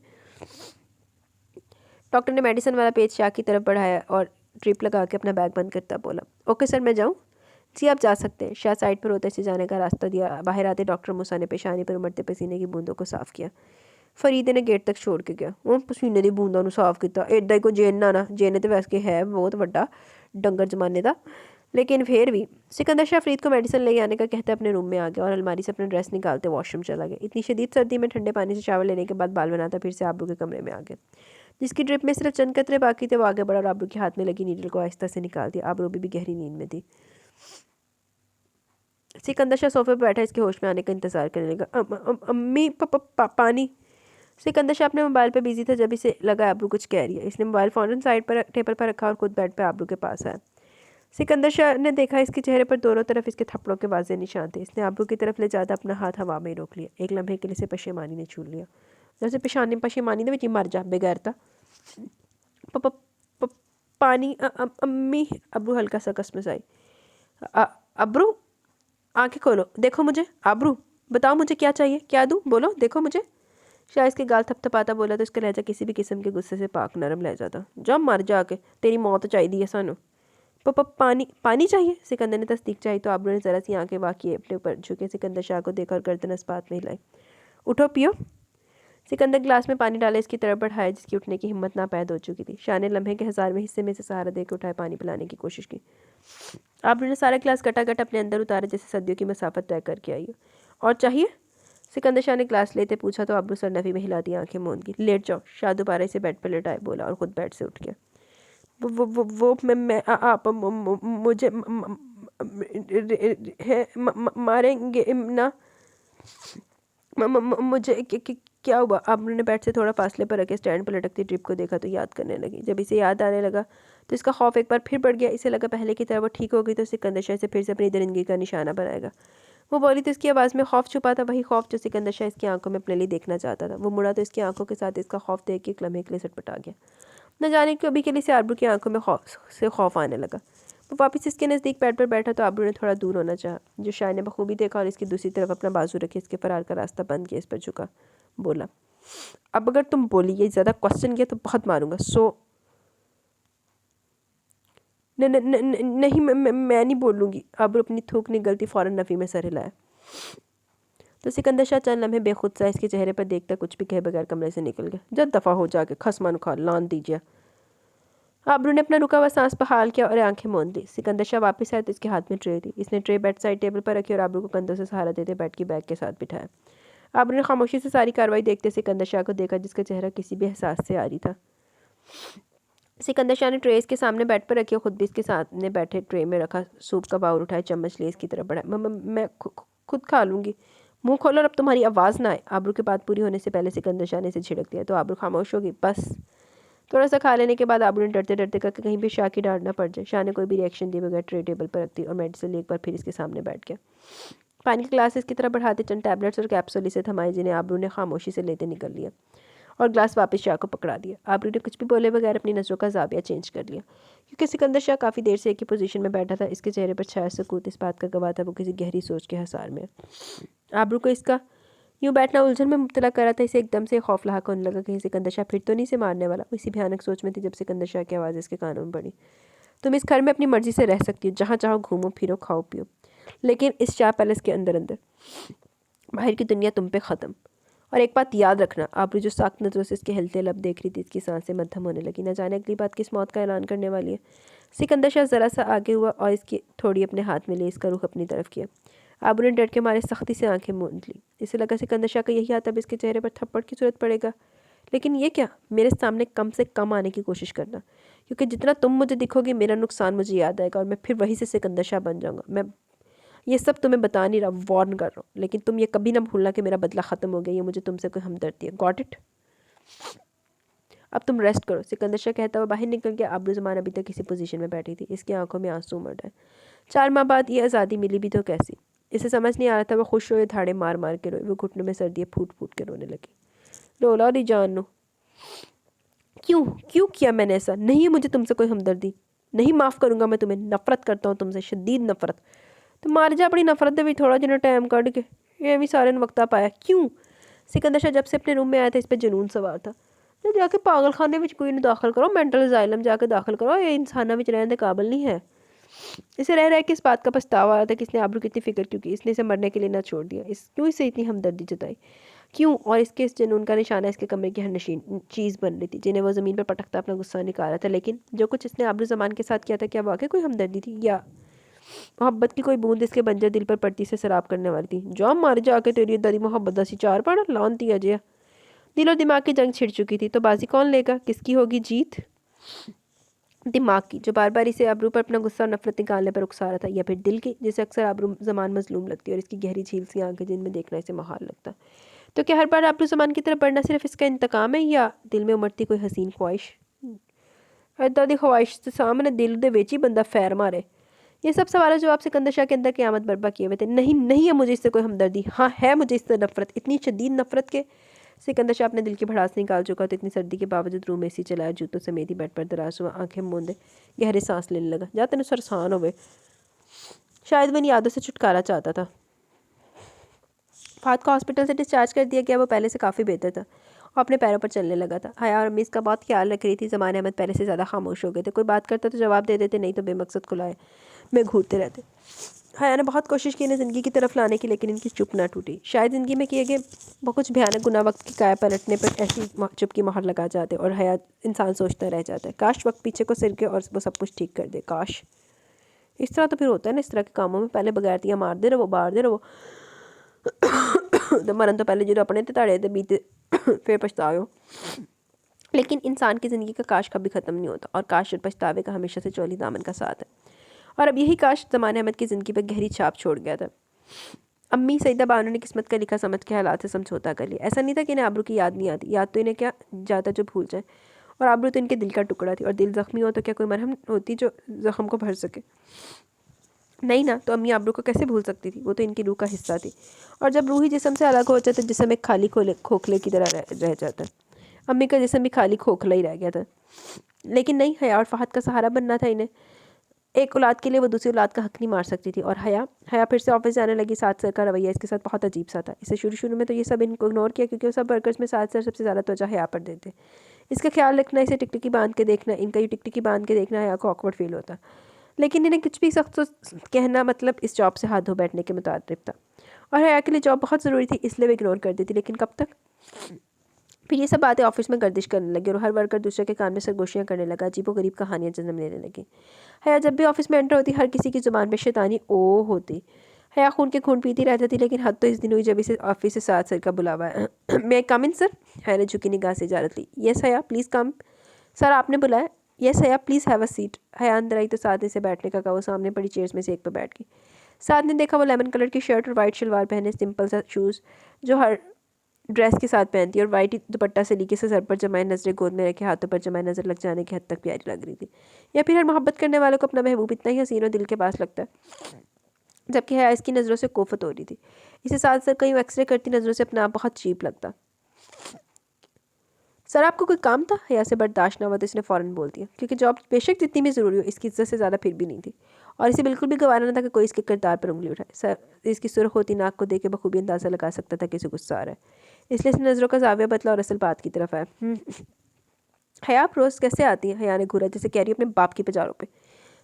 डॉक्टर ने मेडिसिन वाला पेज शाह की तरफ बढ़ाया और ड्रिप लगा के अपना बैग बंद करता बोला, ओके सर, मैं जाऊँ? जी, आप जा सकते हैं। शाह साइड पर होते से जाने का रास्ता दिया। बाहर आते डॉक्टर मूसा ने पेशानी पर उमड़ते पसीने की बूंदों को साफ़ किया। फरीदे ने गेट तक छोड़ के गया। वो पसीने की बूंदों को साफ़ किया। एडा ही कोई जेना ना, जेने तो वैसे है बहुत बड़ा डंगर जमाने का, लेकिन फिर भी। सिकंदर शाह फरीद को मेडिसिन ले आने का कहते अपने रूम में आ गया और अलमारी से अपना ड्रेस निकालते वॉशरूम चला गया। इतनी शदीद सर्दी में ठंडे पानी से शावर लेने के बाद बाल बनाता फिर से आबरू के कमरे में आ गया, जिसकी ड्रिप में सिर्फ चंद कतरे बाकी थे। वो आगे बढ़ा और आबरू के हाथ में लगी नीडल को आहिस्ता से निकाल दिया। आबरू भी गहरी नींद में थी। सिकंदर शाह सोफे पर बैठा इसके होश में आने का इंतजार करने लगा। अम्मी, पानी। सिकंदर शाह अपने मोबाइल पे बिजी था जब इसे लगा आबरू कुछ कह रही है। इसने मोबाइल फ़ौरन साइड पर टेबल पर रखा और खुद बेड पर आबरू के पास आया। सिकंदर शाह ने देखा इसके चेहरे पर दोनों तरफ इसके थप्पड़ों के वाज़ेह निशान थे। इसने आबरू की तरफ ले जाता अपना हाथ हवा में ही रोक लिया। एक लम्हे के लिए इसे पशेमानी ने छू लिया। जैसे पशेमानी ने मर जा बेगैरता। पानी। अम्मी। अबरू हल्का सा कसमसाई। अबरू, आंखें खोलो, देखो मुझे। आबरू, बताओ मुझे क्या चाहिए, क्या दूँ, बोलो, देखो मुझे। शाह इसके गाल थपथपाता बोला तो इसका लहजा किसी भी किस्म के गुस्से से पाक नरम लहजा था। जब मर जाके, तेरी मौत चाहिए सानू। पानी चाहिए? सिकंदर ने तस्दीक चाहिए तो आबरू ने ज़रा सी आंखें वाक़ई अपने ऊपर झुके सिकंदर शाह को देखा और गर्दन इस्पात में हिलाई। उठो, पियो। सिकंदर गिलास में पानी डाला इसकी तरफ बढ़ाया, जिसकी उठने की हिम्मत नापैद हो चुकी थी। शाह ने लम्हे के 1000वें हिस्से में से सहारा देकर उठाए पानी पिलाने की कोशिश की। आबरू ने सारा गिलास गटागट अपने अंदर उतारा, जैसे सदियों की मसाफत तय करके आई हो। और चाहिए? सिकंदर शाह ने ग्लास लेते पूछा तो अब्रू सर नफ़ी में हिला दी, आंखें मूंद की। लेट जाओ। शाह दोबारा से बेड पर लेटाए बोला और खुद बेड से उठ गया। वो मैं आप मुझे मारेंगे ना? मुझे क्या हुआ? अब्रू ने बेड से थोड़ा फासले पर रखे स्टैंड पर लटकती ट्रिप को देखा तो याद करने लगी। जब इसे याद आने लगा तो इसका खौफ एक बार फिर बढ़ गया। इसे लगा पहले की तरह वो ठीक हो गई तो सिकंदर शाह से फिर से अपनी दरिंदगी का निशाना बनाएगा। वो बोली तो इसकी आवाज़ में खौफ छुपा था, वही खौफ जो सिकंदर शाह इसकी आंखों में अपने लिए देखना चाहता था। वो मुड़ा तो इसकी आंखों के साथ इसका खौफ देख के एक लम्हे के लिए सटपटा गया। न जाने क्यों अभी के लिए से अब्रू की आंखों में खौफ आने लगा। वो वापस इसके नज़दीक बेड पर बैठा तो अब्रू ने थोड़ा दूर होना चाहा। जो शाह ने बखूबी देखा और इसकी दूसरी तरफ अपना बाजू रखे इसके फरार का रास्ता बंद किया, इस पर झुका, बोला, अब अगर तुम बोली ये ज़्यादा क्वेश्चन किया तो बहुत मारूंगा। नहीं, मैं नहीं बोलूँगी। अब्रू अपनी थूक निगलती फ़ौरन नफ़ी में सर हिलाया तो सिकंदर शाह चंद लम्हे बेखुद सा इसके चेहरे पर देखकर कुछ भी कहे बगैर कमरे से निकल गया। जब दफ़ा हो जाके खसमान खा लान दीजिए। अब्रू ने अपना रुका हुआ सांस बहाल किया और आंखें मूंद ली। सिकंदर शाह वापस आया तो इसके हाथ में ट्रे थी। इसने ट्रे बेड साइड टेबल पर रखी और अब्रू को कंधों से सहारा देते बेड की बैग के साथ बिठाया। अब्रू ने खामोशी से सारी कार्रवाई देखते सिकंदर शाह को देखा, जिसका चेहरा किसी भी एहसास से आ रही था। सिकंदर शाह ने ट्रे इसके सामने बेड पर रखी और खुद भी इसके सामने बैठे ट्रे में रखा सूप का बाउल उठाए चम्मच लिए इसकी तरफ बढ़ाया। मैं खुद खा लूँगी। मुंह खोलो और अब तुम्हारी आवाज़ ना आए। अब्रू की बात पूरी होने से पहले सिकंदर शाह ने इसे झिड़क दिया तो अब्रू खामोश होगी। बस थोड़ा सा खा लेने के बाद अब्रू ने डरते डरते कहा कि कहीं भी शाह की डांट ना पड़ जाए। शाह ने कोई भी रिएक्शन दिए बगैर ट्रे टेबल पर रख दी और मेडिसिन एक बार फिर इसके सामने बैठ गया। पानी की ग्लास इसकी तरफ बढ़ाते चंद टैबलेट्स और कैप्सूल इसे थमाए, जिन्हें अब्रू ने खामोशी से लेते निकल लिया और ग्लास वापस शाह को पकड़ा दिया। अब्रू ने कुछ भी बोले बगैर अपनी नज़रों का ज़ाविया चेंज कर लिया, क्योंकि सिकंदर शाह काफ़ी देर से एक ही पोजीशन में बैठा था। इसके चेहरे पर छाया सुकूत इस बात का गवाह था वो किसी गहरी सोच के हसार में। अब्रू को इसका यूँ बैठना उलझन में मुब्तला करा था। इसे एकदम से खौफ लाहक होने लगा कहीं सिकंदर शाह फिर तो नहीं से मारने वाला। इसी भयानक सोच में थी जब सिकंदर शाह की आवाज़ इसके कानों में पड़ी। तुम इस घर में अपनी मर्जी से रह सकती हो, जहाँ चाहो घूमो फिरो खाओ पियो, लेकिन इस शाह पैलेस के अंदर अंदर बाहर की दुनिया तुम पे ख़त्म। और एक बात याद रखना। अब्रू जो सख्त नज़रों से इसके हिलते लब देख रही थी, इसकी सांसें मद्धम होने लगी। न जाने अगली बात किस मौत का ऐलान करने वाली है। सिकंदर शाह ज़रा सा आगे हुआ और इसकी थोड़ी अपने हाथ में ले इसका रुख अपनी तरफ किया। अब्रू ने डर के मारे सख्ती से आंखें मूंद ली। इसे लगा सिकंदर शाह का यही हाथ अब इसके चेहरे पर थप्पड़ की सूरत पड़ेगा। लेकिन ये क्या, मेरे सामने कम से कम आने की कोशिश करना, क्योंकि जितना तुम मुझे दिखोगे मेरा नुकसान मुझे याद आएगा और मैं फिर वही से सिकंदर शाह बन जाऊँगा। मैं ये सब तुम्हें बता नहीं रहा, वार्न कर रहा हूँ, लेकिन तुम ये कभी ना भूलना कि मेरा बदला ख़त्म हो गया। ये मुझे तुमसे कोई हमदर्दी है। Got it? अब तुम रेस्ट करो। सिकंदर शाह कहता हुआ बाहर निकल गया। अब्रू ज़मान अभी तक किसी पोजीशन में बैठी थी। इसकी आंखों में आंसू उमड़ रहे। 4 माह बाद ये आज़ादी मिली भी तो कैसी। इसे समझ नहीं आ रहा था वो खुश रोए धाड़े मार मार के रोए। वो घुटनों में सर्दियाँ फूट फूट के रोने लगी। रोला नहीं जानू, क्यों क्यों किया मैंने ऐसा? नहीं है मुझे तुमसे कोई हमदर्दी, नहीं माफ़ करूँगा मैं तुम्हें। नफ़रत करता हूँ तुमसे, शदीद नफ़रत। तो मार जा अपनी नफ़रत दे भी थोड़ा जिन्हें टाइम कट के ये भी सारे वक्ता पाया। क्यों? सिकंदर शाह जब से अपने रूम में आया था इस पर जुनून सवार था। तो जाके पागल खाने में कोई नहीं दाखिल करो, मेंटल अजाइलम जाके दाखिल करो। ये इंसाना में रहने के काबिल नहीं है। इसे रह रह के इस बात का पछतावा आ रहा था कि इसने अब्रू की इतनी फिक्र क्यों की, इसने इसे मरने के लिए ना छोड़ दिया। क्यों इसे इतनी हमदर्दी जताई, क्यों? और इसके इस जुनून का निशाना इसके कमरे की हर नशीन चीज़ बन रही थी, जिन्हें वो ज़मीन पर पटकता अपना गुस्सा निकाल रहा था। लेकिन जो कुछ इसने अब्रू ज़मान के साथ किया था, क्या वाकई कोई हमदर्दी थी या मोहब्बत की कोई बूंद इसके बंजर दिल पर पड़ती से सराब करने वाली थी? जो मार जाके तेरी दरी मोहब्बत दसी 4 पड़ा लान दिया जया। दिल और दिमाग की जंग छिड़ चुकी थी, तो बाजी कौन लेगा? किसकी होगी जीत? दिमाग की, जो बार बार इसे अब्रू पर अपना गुस्सा और नफरत निकालने पर उकसा रहा था, या फिर दिल की, जिसे अक्सर अब्रू ज़मान मजलूम लगती है और इसकी गहरी झील सी आंखें जिनमें देखना इसे महाल लगता। तो क्या हर बार अब्रू ज़मान की तरफ बढ़ना सिर्फ इसका इंतकाम है, या दिल में उमड़ती कोई हसीन ख्वाहिश? इदा दी ख्वाहिश से सामने दिल दे विच ही बंदा फैर मारे। ये सब सवालों जवाब सिकंदर शाह के अंदर क़यामत बर्पा किए हुए थे। नहीं है मुझे इससे कोई हमदर्दी, हाँ है मुझे इससे नफरत, इतनी शदीद नफरत के सिकंदर शाह अपने दिल की भड़ास निकाल चुका तो इतनी सर्दी के बावजूद रूम एसी चलाया, जूतों समेत ही बेड पर दराज हुआ, आंखें मूंदे गहरे सांस लेने लगा। जा तेन सरसान होवे। शायद मैं इन यादों से छुटकारा चाहता था। फात को हॉस्पिटल से डिस्चार्ज कर दिया गया। वो पहले से काफ़ी बेहतर था और अपने पैरों पर चलने लगा था। हया और अम्मी इसका बहुत ख्याल रख रही थी। ज़मान अहमद पहले से ज़्यादा खामोश हो गए थे। कोई बात करता तो जवाब दे देते, नहीं तो बेमकसद खुलाए में घूरते रहते। हया ने बहुत कोशिश की इन्हें ज़िंदगी की तरफ लाने की, लेकिन इनकी चुप ना टूटी। शायद ज़िंदगी में किए गए बहुत कुछ भयानक गुनाह वक्त की काया पलटने पर ऐसी चुप की मोहर लगा जाते और हया इंसान सोचता रह जाता है, काश वक्त पीछे को सिर के और वो सब कुछ ठीक कर दे। काश इस तरह तो फिर होता है ना, इस तरह के कामों में पहले बगैरतियाँ मार दे रहो, बार दे रहो, तो मरन तो पहले जो अपने ते ते बीते फिर पछताओ। लेकिन इंसान की ज़िंदगी का काश कभी ख़त्म नहीं होता, और काश और पछतावे का हमेशा से चोली दामन का साथ है। और अब यही काश ज़मान अहमद की ज़िंदगी पर गहरी छाप छोड़ गया था। अम्मी सईदा बानो ने किस्मत का लिखा समझ के हालात से समझौता कर लिया। ऐसा नहीं था कि इन्हें आबरू की याद नहीं आती, याद तो इन्हें क्या जाता जो भूल जाए। और आबरू तो इनके दिल का टुकड़ा थी, और दिल ज़ख्मी हो तो क्या कोई मरहम होती जो ज़ख्म को भर सके? नहीं ना, तो अम्मी आबरू को कैसे भूल सकती थी? वो तो इनकी रूह का हिस्सा थी। और जब रूह ही जिस्म से अलग हो जाता, जिस्म एक खाली खोखले की तरह रह जाता। अम्मी का जिस्म भी खाली खोखला ही रह गया था। लेकिन नहीं, हया और फहद का सहारा बनना था इन्हें। एक औलाद के लिए वो दूसरी औलाद का हक नहीं मार सकती थी। और हया फिर से ऑफिस जाने लगी। साथ सर का रवैया इसके साथ बहुत अजीब सा था। इसे शुरू में तो ये सब इनको इग्नोर किया, क्योंकि वो सब वर्कर्स में साथ सर सबसे ज़्यादा तवज्जो हया पर देते। इसका ख्याल रखना, इसे टिकटिकी बांध के देखना, इनका ये टिकटिकी बांध के देखना हया को ऑकवर्ड फील होता। लेकिन इन्हें कुछ भी सख्त कहना मतलब इस जॉब से हाथ धो बैठने के मुताबिक था। और हया के लिए जॉब बहुत ज़रूरी थी, इसलिए वो इग्नोर कर देती। लेकिन कब तक? फिर ये सब बातें ऑफिस में गर्दिश करने लगी, और हर वर्कर दूसरे के कान में सरगोशियाँ करने लगा, अजीबो गरीब कहानियाँ जन्म लेने लगी। हया जब भी ऑफिस में एंटर होती, हर किसी की ज़ुबान पे शैतानी ओ होती। हया खून के खून पीती रहती थी, लेकिन हद तो इस दिन हुई जब इसे ऑफिस से साथ सर का बुलावा है। मैं कम इन सर? हया ने झुकी निगाह से इजाज़त ली। यस हया, प्लीज़ कम। सर आपने बुलाया? यस हया, प्लीज़ हैव अ सीट। हया अंदर आई तो साथ ने से बैठने का कहा। वो सामने पड़ी चेयर्स में से एक पर बैठ गई। साथ ने देखा वो लेमन कलर की शर्ट और वाइट शलवार पहने, सिंपल सा शूज़ जो हर ड्रेस के साथ पहनती, और वाइट दुपट्टा से लीके से सर पर जमाए नजरें गोद में रखे हाथों पर जमाए नजर लग जाने की हद तक प्यारी लग रही थी। या फिर हर मोहब्बत करने वालों को अपना महबूब इतना ही हसीन और दिल के पास लगता है। जबकि हया इसकी नज़रों से कोफत हो रही थी। इसे साथ साथ कहीं एक्सरे करती नज़रों से अपना आप बहुत चीप लगता। सर आपको कोई काम था? हया से बर्दाश्त ना हुआ तो इसने फ़ौरन बोल दिया, क्योंकि जॉब बेशक जितनी भी ज़रूरी हो, इसकी इज्जत से ज़्यादा फिर भी नहीं थी। और इसे बिल्कुल भी गवारा ना था कि कोई इसके किरदार पर उंगली उठाए। सर इसकी सुर्ख होती नाक को देख के बखूबी अंदाज़ा लगा सकता था कि इसे गुस्सा आ रहा है, इसलिए इसने नज़रों का जाविया बदला और असल बात की तरफ आया। हया आप रोज़ कैसे आती हैं? हया ने घूरा जैसे कह रही अपने बाप की पजारों पे।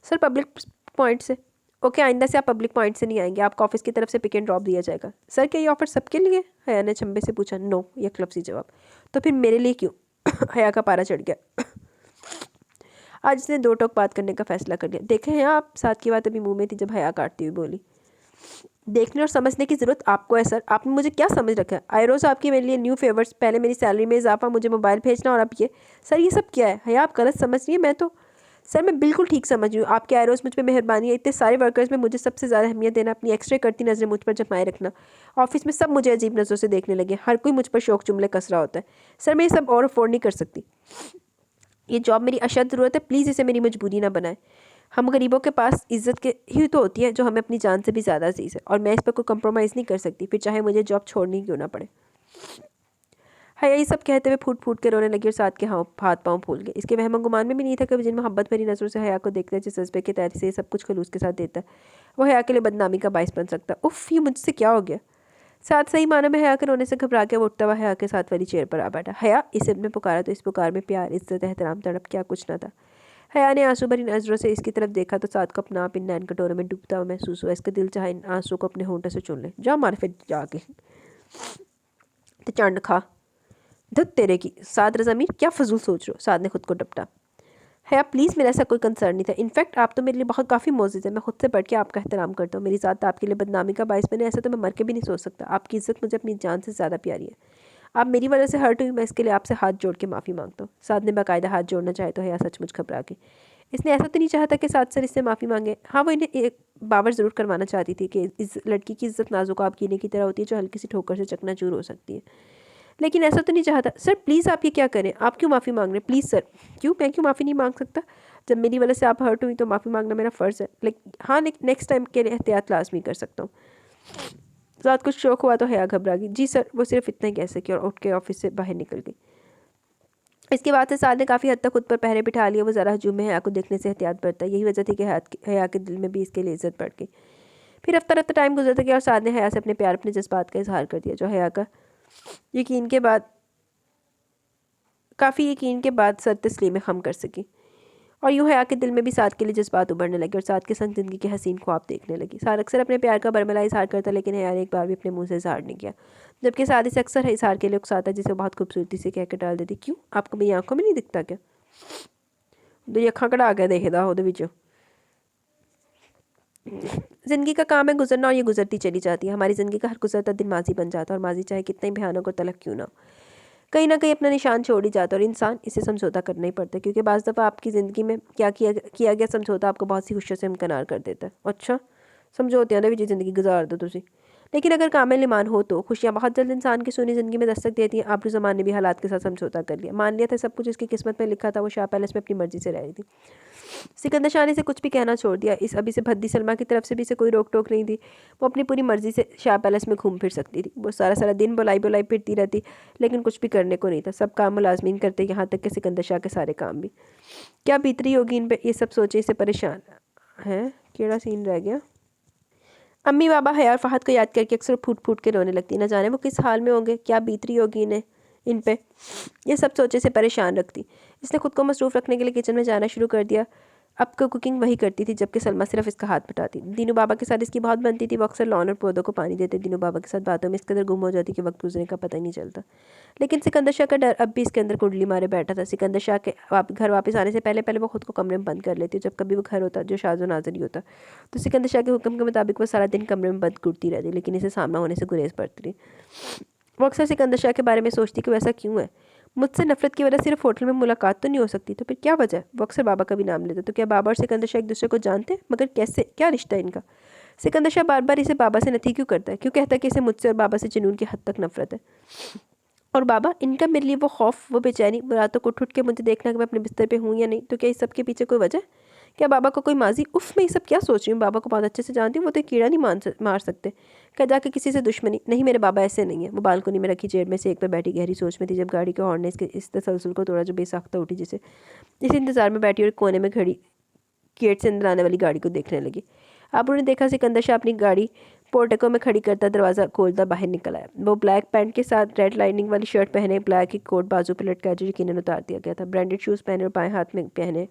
सर पब्लिक पॉइंट से। ओके, आइंदा से आप पब्लिक पॉइंट से नहीं आएंगे, आपको ऑफिस की तरफ से पिक एंड ड्रॉप दिया जाएगा। सर क्या ये ऑफर सबके लिए? हया ने छंबे से पूछा। नो, यह क्लबसी जवाब। तो फिर मेरे लिए क्यों? हया का पारा चढ़ गया। आज इसने दो टोक बात करने का फैसला कर लिया। देखें हया, आप साथ की बात अभी मुंह में थी जब हया काटती हुई बोली। देखने और समझने की ज़रूरत आपको है सर। आपने मुझे क्या समझ रखा है? आई रोज़ आपके मेरे लिए न्यू फेवर्स, पहले मेरी सैलरी में इजाफा, मुझे मोबाइल भेजना, और अब ये। सर ये सब क्या है? हया आप गलत समझ रही हैं। मैं तो सर मैं बिल्कुल ठीक समझ रही हूँ। आपके आई रोज़ मुझ पर मेहरबानी है। इतने सारे वर्कर्स में मुझे सबसे ज़्यादा अहमियत देना, अपनी एक्सरे करती नज़रें मुझ पर जमाए रखना। ऑफिस में सब मुझे अजीब नज़रों से देखने लगे, हर कोई मुझ पर शौक जुमले कस रहा होता है। सर मैं ये सब और अफोर्ड नहीं कर सकती। ये जॉब मेरी अशद ज़रूरत है, प्लीज़ इसे मेरी मजबूरी ना बनाए। हम गरीबों के पास इज्जत के ही तो होती है जो हमें अपनी जान से भी ज़्यादा अजीज़ है, और मैं इस पर कोई कंप्रोमाइज़ नहीं कर सकती, फिर चाहे मुझे जॉब छोड़नी क्यों ना पड़े। हया ये सब कहते हुए फूट फूट के रोने लगी, और साथ के हाथ पाँव फूल गए। इसके वहम गुमान में भी नहीं था कि जिन मोहब्बत भरी नज़रों से हया को देखता है, जिस जज्बे के तहत से ये सब कुछ खलूस के साथ देता है, वो हया के लिए बदनामी का बायस बन सकता। उफ़, ये मुझसे क्या हो गया? साथ सही मानों में हया के रोने से घबरा के वो उठता हुआ हया के साथ वाली चेयर पर आ बैठा। हया, इसे ने पुकारा तो इस पुकार में प्यार, इज्जत, एहतराम, तड़प क्या कुछ ना था। हया ने आंसू भरी नज़रों से इसकी तरफ देखा तो साथ को अपना आप इन नैन कटोरों में डूबता हुआ महसूस हुआ। इसका दिल चाहे इन आंसू को अपने होंठों से चुन ले। जा मार फिर जाके तो चंड खा। धत तेरे की। साद रज़ा मीर, क्या फजूल सोच रहे हो? साद ने खुद को डपटा। हया प्लीज़, मेरा ऐसा कोई कंसर्न नहीं था। इनफैक्ट आप तो मेरे लिए बहुत काफ़ी मोअज़्ज़ज़ है। मैं खुद से बढ़ के आपका एहतराम करता हूँ। मेरी ज़ात आपके लिए बदनामी का बायस बने, ऐसा तो मैं मर के भी नहीं सोच सकता। आपकी इज़्ज़त मुझे अपनी जान से ज़्यादा प्यारी है। आप मेरी वजह से हर्ट हुई, मैं इसके लिए आपसे हाथ जोड़ के माफ़ी मांगता हूँ। साद ने बाकायदा हाथ जोड़ना चाहे तो हया सचमुच घबरा गई। इसने ऐसा तो नहीं चाहा था कि साद सर इससे माफ़ी मांगे। हाँ, वो इन्हें एक बावर ज़रूर करवाना चाहती थी कि इस लड़की की इज़्ज़त नाजुक आब कीने की तरह होती है, जो हल्की सी ठोकर से चकनाचूर हो सकती है। लेकिन ऐसा तो नहीं चाहता। सर प्लीज़ आप ये क्या करें? आप क्यों माफ़ी मांग रहे हैं? Please sir. क्यों? मैं क्यों माफ़ी नहीं मांग सकता? जब मेरी वजह से आप हर्ट हुई तो माफ़ी मांगना मेरा फ़र्ज़ है। हाँ, नेक्स्ट टाइम के लिए एहतियात लाजमी कर सकता हूँ। साथ कुछ शौक हुआ तो हया घबरा गई। जी सर, वो सिर्फ इतना ही कह सकी, और उठ के ऑफिस से बाहर निकल गई। इसके बाद से साद ने काफ़ी हद तक खुद पर पहरे बिठा लिया। वो ज़रा हजूम में हया को देखने से एहतियात बरता। यही वजह थी कि हया के दिल में भी इसके लिए इज्जत बढ़ गई। फिर हफ्ता रफ्ता टाइम गुजरता गया, और साद ने हया से अपने प्यार, अपने जज्बात का इजहार कर दिया, जो हया का यकीन के बाद काफ़ी यकीन के बाद सर तस्लीम खम कर सकी। और यूँ हया के दिल में भी साद के लिए जज्बात उभरने लगे, और साद के संग ज़िंदगी के हसीन ख्वाब देखने लगी। साद अक्सर अपने प्यार का बरमला इजहार करता, लेकिन हया ने एक बार भी अपने मुंह से इजहार नहीं किया। जबकि साद इसे अक्सर इजहार के लिए उकसाता, जिसे बहुत खूबसूरती से कह के डाल देती। क्यों? आपको मेरी आंखों में नहीं दिखता क्या? दो अखा कढ़ा के देखदा ओहदे विचों। ज़िंदगी का काम है गुजरना और ये गुजरती चली जाती है। हमारी ज़िंदगी का हर गुजरता दिन माजी बन जाता है और माजी चाहे कितना ही भयानक और तलख क्यों ना हो, कहीं ना कहीं अपना निशान छोड़ ही जाता है और इंसान इसे समझौता करना ही पड़ता है, क्योंकि बाज़ दफ़ा आपकी ज़िंदगी में क्या किया गया समझौता आपको बहुत सी खुशियों से हमकनार कर देता है। अच्छा, समझौते भी जी ज़िंदगी गुजार दो तुसी। लेकिन अगर कामिल ईमान हो तो खुशियाँ बहुत जल्द इंसान की सोनी ज़िंदगी में दस्तक देती हैं। आबरू ज़मान ने भी हालात के साथ समझौता कर लिया, मान लिया था सब कुछ इसकी किस्मत में लिखा था, वो शाह पैलेस में अपनी मर्जी से रह रही थी। सिकंदर शाह ने से कुछ भी कहना छोड़ दिया। इस अभी से भद्दी सलमा की तरफ से भी इसे कोई रोक टोक नहीं थी। वो अपनी पूरी मर्जी से शाह पैलेस में घूम फिर सकती थी। वो सारा सारा दिन बुलाई बुलाई फिरती रहती, लेकिन कुछ भी करने को नहीं था। सब काम मुलाजमीन करते, यहाँ तक कि सिकंदर शाह के सारे काम भी। क्या बीतरी होगी इन पर, ये सब सोचे इसे परेशान है। केड़ा सीन रह गया। अम्मी बाबा हयार फहद को याद करके अक्सर फूट फूट के रोने लगती। न जाने वो किस हाल में होंगे, क्या बीतरी होगी इन्हें इन पे, ये सब सोचे से परेशान रखती। इसने खुद को मसरूफ़ रखने के लिए किचन में जाना शुरू कर दिया। अब को कुकिंग वही करती थी, जबकि सलमा सिर्फ इसका हाथ बटाती। दीनू बाबा के साथ इसकी बहुत बनती थी। वो अक्सर लॉन और पौधों को पानी देते। दीनू बाबा के साथ बातों में इस कदर गुम हो जाती कि वक्त गुजरने का पता ही नहीं चलता। लेकिन सिकंदर शाह का डर अब भी इसके अंदर कुंडली मारे बैठा था। सिकंदर शाह के घर वापस आने से पहले पहले वो खुद को कमरे में बंद कर लेती। जब कभी वो घर होता जो शाजो नाजरी होता, तो सिकंदर शाह के हुक्म के मुताबिक वो सारा दिन कमरे में बंद घुटती रहती, लेकिन इसे सामना होने से गुरेज पड़ती रही। वो अक्सर सिकंदर शाह के बारे में सोचती कि वैसा क्यों है। मुझसे नफरत की वजह सिर्फ होटल में मुलाकात तो नहीं हो सकती, तो फिर क्या वजह है। वो अक्सर बाबा का भी नाम लेता। तो क्या बाबा और सिकंदर शाह एक दूसरे को जानते, मगर कैसे, क्या रिश्ता है इनका। सिकंदर शाह बार बार इसे बाबा से नथी क्यों करता है, क्यों कहता है कि इसे मुझसे और बाबा से जुनून की हद तक नफरत है। और बाबा, इनका मेरे लिए वो खौफ, वो बेचैनी, रातों को उठ के मुझे देखना कि मैं अपने बिस्तर पे हूँ या नहीं, तो क्या इस सब के पीछे कोई वजह है। क्या बाबा को कोई माजी। उफ, मैं ये सब क्या सोच रही हूँ। बाबा को बहुत अच्छे से जानती हूँ, वो तो कीड़ा नहीं मार सकते। क्या जाके किसी से दुश्मनी नहीं, मेरे बाबा ऐसे नहीं है। वो बालकनी में रखी चेयर में से एक पर बैठी गहरी सोच में थी, जब गाड़ी के हॉर्न ने इसके इस तसलसल को तोड़ा जो बेसाख्ता उठी, जिसे इस इंतजार में बैठी और कोने में खड़ी गेट से अंदर आने वाली गाड़ी को देखने लगी। अब उन्होंने देखा सिकंदर शाह अपनी गाड़ी पोर्टिको में खड़ी करता दरवाज़ा खोलता बाहर निकल आया। वो ब्लैक पैंट के साथ रेड लाइनिंग वाली शर्ट पहने, ब्लैक ही कोट बाजू पर लटका जो यकीनन उतार दिया गया था, ब्रांडेड शूज़ पहने और बाएं हाथ में पहने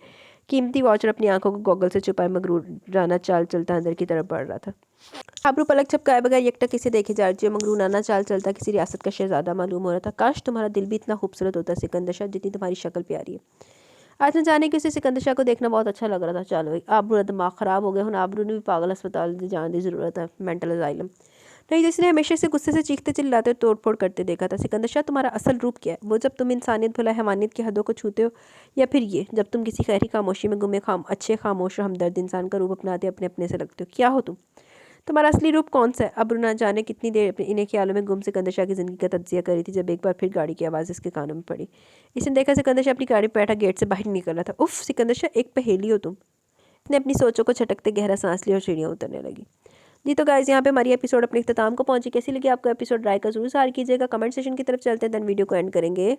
कीमती वॉच और अपनी आंखों को गॉगल से छुपाए मगरूराना चाल चलता अंदर की तरफ बढ़ रहा था। आबरू पलक झपकाए बगैर यकटक किसे देखे जा रही, मगरूराना चाल चलता किसी रियासत का शहजादा मालूम हो रहा था। काश तुम्हारा दिल भी इतना खूबसूरत होता सिकंदर शाह, जितनी तुम्हारी शक्ल प्यारी है। आज न जाने कि उसे सिकंदर शाह को देखना बहुत अच्छा लग रहा था। चलो भाई, आबरू का दिमाग ख़राब हो गया। हूँ आबरू ने भी पागल अस्पताल जाने की ज़रूरत है, मेंटल अजाइलम नहीं, जिसने हमेशा से गुस्से से चीखते चिल्लाते और तोड़ फोड़ करते देखा था। सिकंदर शाह, तुम्हारा असल रूप क्या है। वो जब तुम इंसानियत भला हैवानियत की हदों को छूते हो, या फिर ये जब तुम किसी खैरी खामोशी में गुमे अच्छे खामोश और हमदर्द इंसान का रूप अपनाते अपने अपने से लगते हो। क्या हो तुम, तुम्हारा असली रूप कौन सा है। अब ना जाने कितनी देर अपने इन्हें ख्यालों में गुम सिकंदर शाह की ज़िंदगी का तज्जिया करी थी, जब एक बार फिर गाड़ी की आवाज़ इसके कानों में पड़ी। इसने देखा सिकंदर शाह अपनी गाड़ी पर बैठा गेट से बाहर निकल रहा था। उफ सिकंदर शाह, एक पहेली हो तुम। इसने अपनी सोचों को छटकते गहरा सांस लिया और सीढ़ियाँ उतरने लगी। जी तो गाइस, यहाँ पे हमारी एपिसोड अपने इख्तिताम को पहुंची। कैसी लगी आपको एपिसोड, राय का जरूर सार कीजिएगा। कमेंट सेशन की तरफ चलते हैं, देन वीडियो को एंड करेंगे।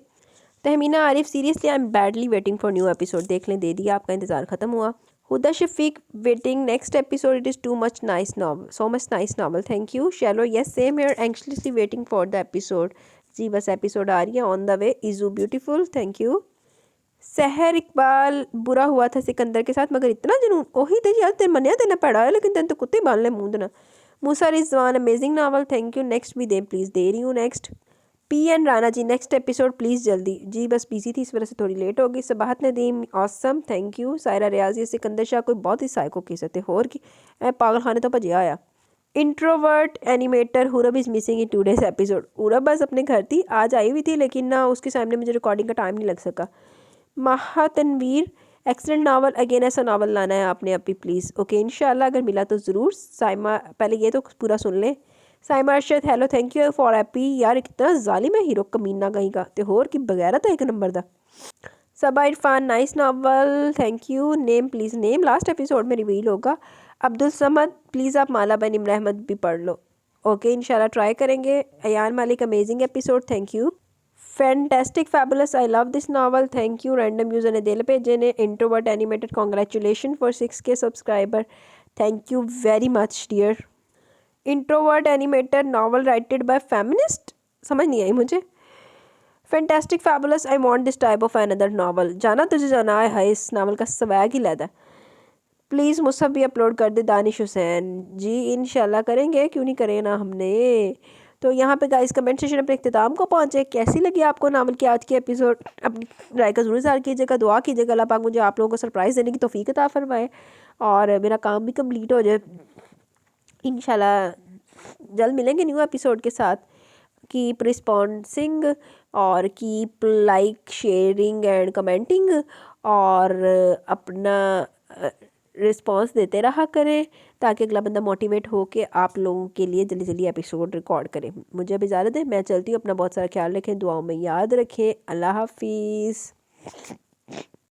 Tahmina Arif, seriously I am badly waiting for new episode. देख लें, दे दिया, आपका इंतजार खत्म हुआ। Huda Shafiq, waiting next episode, it is too much nice novel, so much nice novel, thank you. शैलो, yes same here, anxiously waiting for the episode. जी बस एपिसोड आ रही है, ऑन द वे। इज़ू beautiful, thank you. Sahar Iqbal, बुरा हुआ था सिकंदर के साथ, मगर इतना जुनून, ओही तो यार तेरे मनिया देना पड़ा है, लेकिन तेन तो कुत्ते बाल ले मुंह देना। Musa Rizwan, amazing novel, thank you. Next भी दे प्लीज़, दे रही हूँ। Next PN Rana ji, next episode please जल्दी। जी बस बिजी थी, इस वजह से थोड़ी लेट हो गई। Sabahat Nadeem, awesome, thank you. Saira Riazi, Sikandar Shah कोई बहुत ही साइको किस्से होर की पागल खाने तो भजिया आया। Introvert animator Hurab is missing in today's episode. Hurab बस अपने घर थी, आज आई हुई थी, लेकिन ना उसके सामने मुझे रिकॉर्डिंग का टाइम नहीं लग सका। महा तनवीर, एक्सलेंट नावल, अगेन ऐसा नावल लाना है आपने अभी प्लीज़। ओके इंशाल्लाह, अगर मिला तो ज़रूर। साइमा, पहले ये तो पूरा सुन लें। Saima Arshad, hello, thank you for happy. यार कितना जालिम है हीरो, कमीना कहीं का, तो होर की बगैर था एक नंबर दा। Saba Irfan, nice novel, thank you. Name please, name last episode में रिवील होगा। अब्दुल समद, प्लीज़ आप माला बन इमर अहमद भी पढ़ लो। ओके इंशाल्लाह ट्राई करेंगे। Ayaan Malik, amazing episode, thank you. Fantastic fabulous, I love this novel, thank you. Random user ने दिल भेजे ने। Introvert animated, congratulation for 6K subscriber, thank you very much dear. Introvert animator, novel writed by feminist, समझ नहीं आई मुझे। Fantastic fabulous, I want this type of another novel. जाना तुझे जाना है, इस नावल का स्वैग ही लैदा। प्लीज़ मुझसे भी अपलोड कर दे। दानिश हुसैन, जी इंशाल्लाह करेंगे, क्यों नहीं करें ना हमने। तो यहाँ पे गाइस कमेंट सेशन अपने इख्तिताम को पहुँचे। कैसी लगी आपको नावल की आज की एपिसोड, अपनी राय का ज़रूर इज़हार कीजिएगा। दुआ कीजिएगा अल्लाह पाक मुझे आप लोगों को सरप्राइज़ देने की तौफीक अता फरमाए और मेरा काम भी कंप्लीट हो जाए। इंशाल्लाह जल्द मिलेंगे न्यू एपिसोड के साथ। कीप रिस्पॉन्सिंग और keep like sharing and commenting, और अपना रिस्पॉन्स देते रहा करें ताकि अगला बंदा मोटिवेट हो के आप लोगों के लिए जल्दी जल्दी एपिसोड रिकॉर्ड करें। मुझे अब इजाज़त दें, मैं चलती हूँ। अपना बहुत सारा ख्याल रखें, दुआओं में याद रखें। अल्लाह हाफिज़।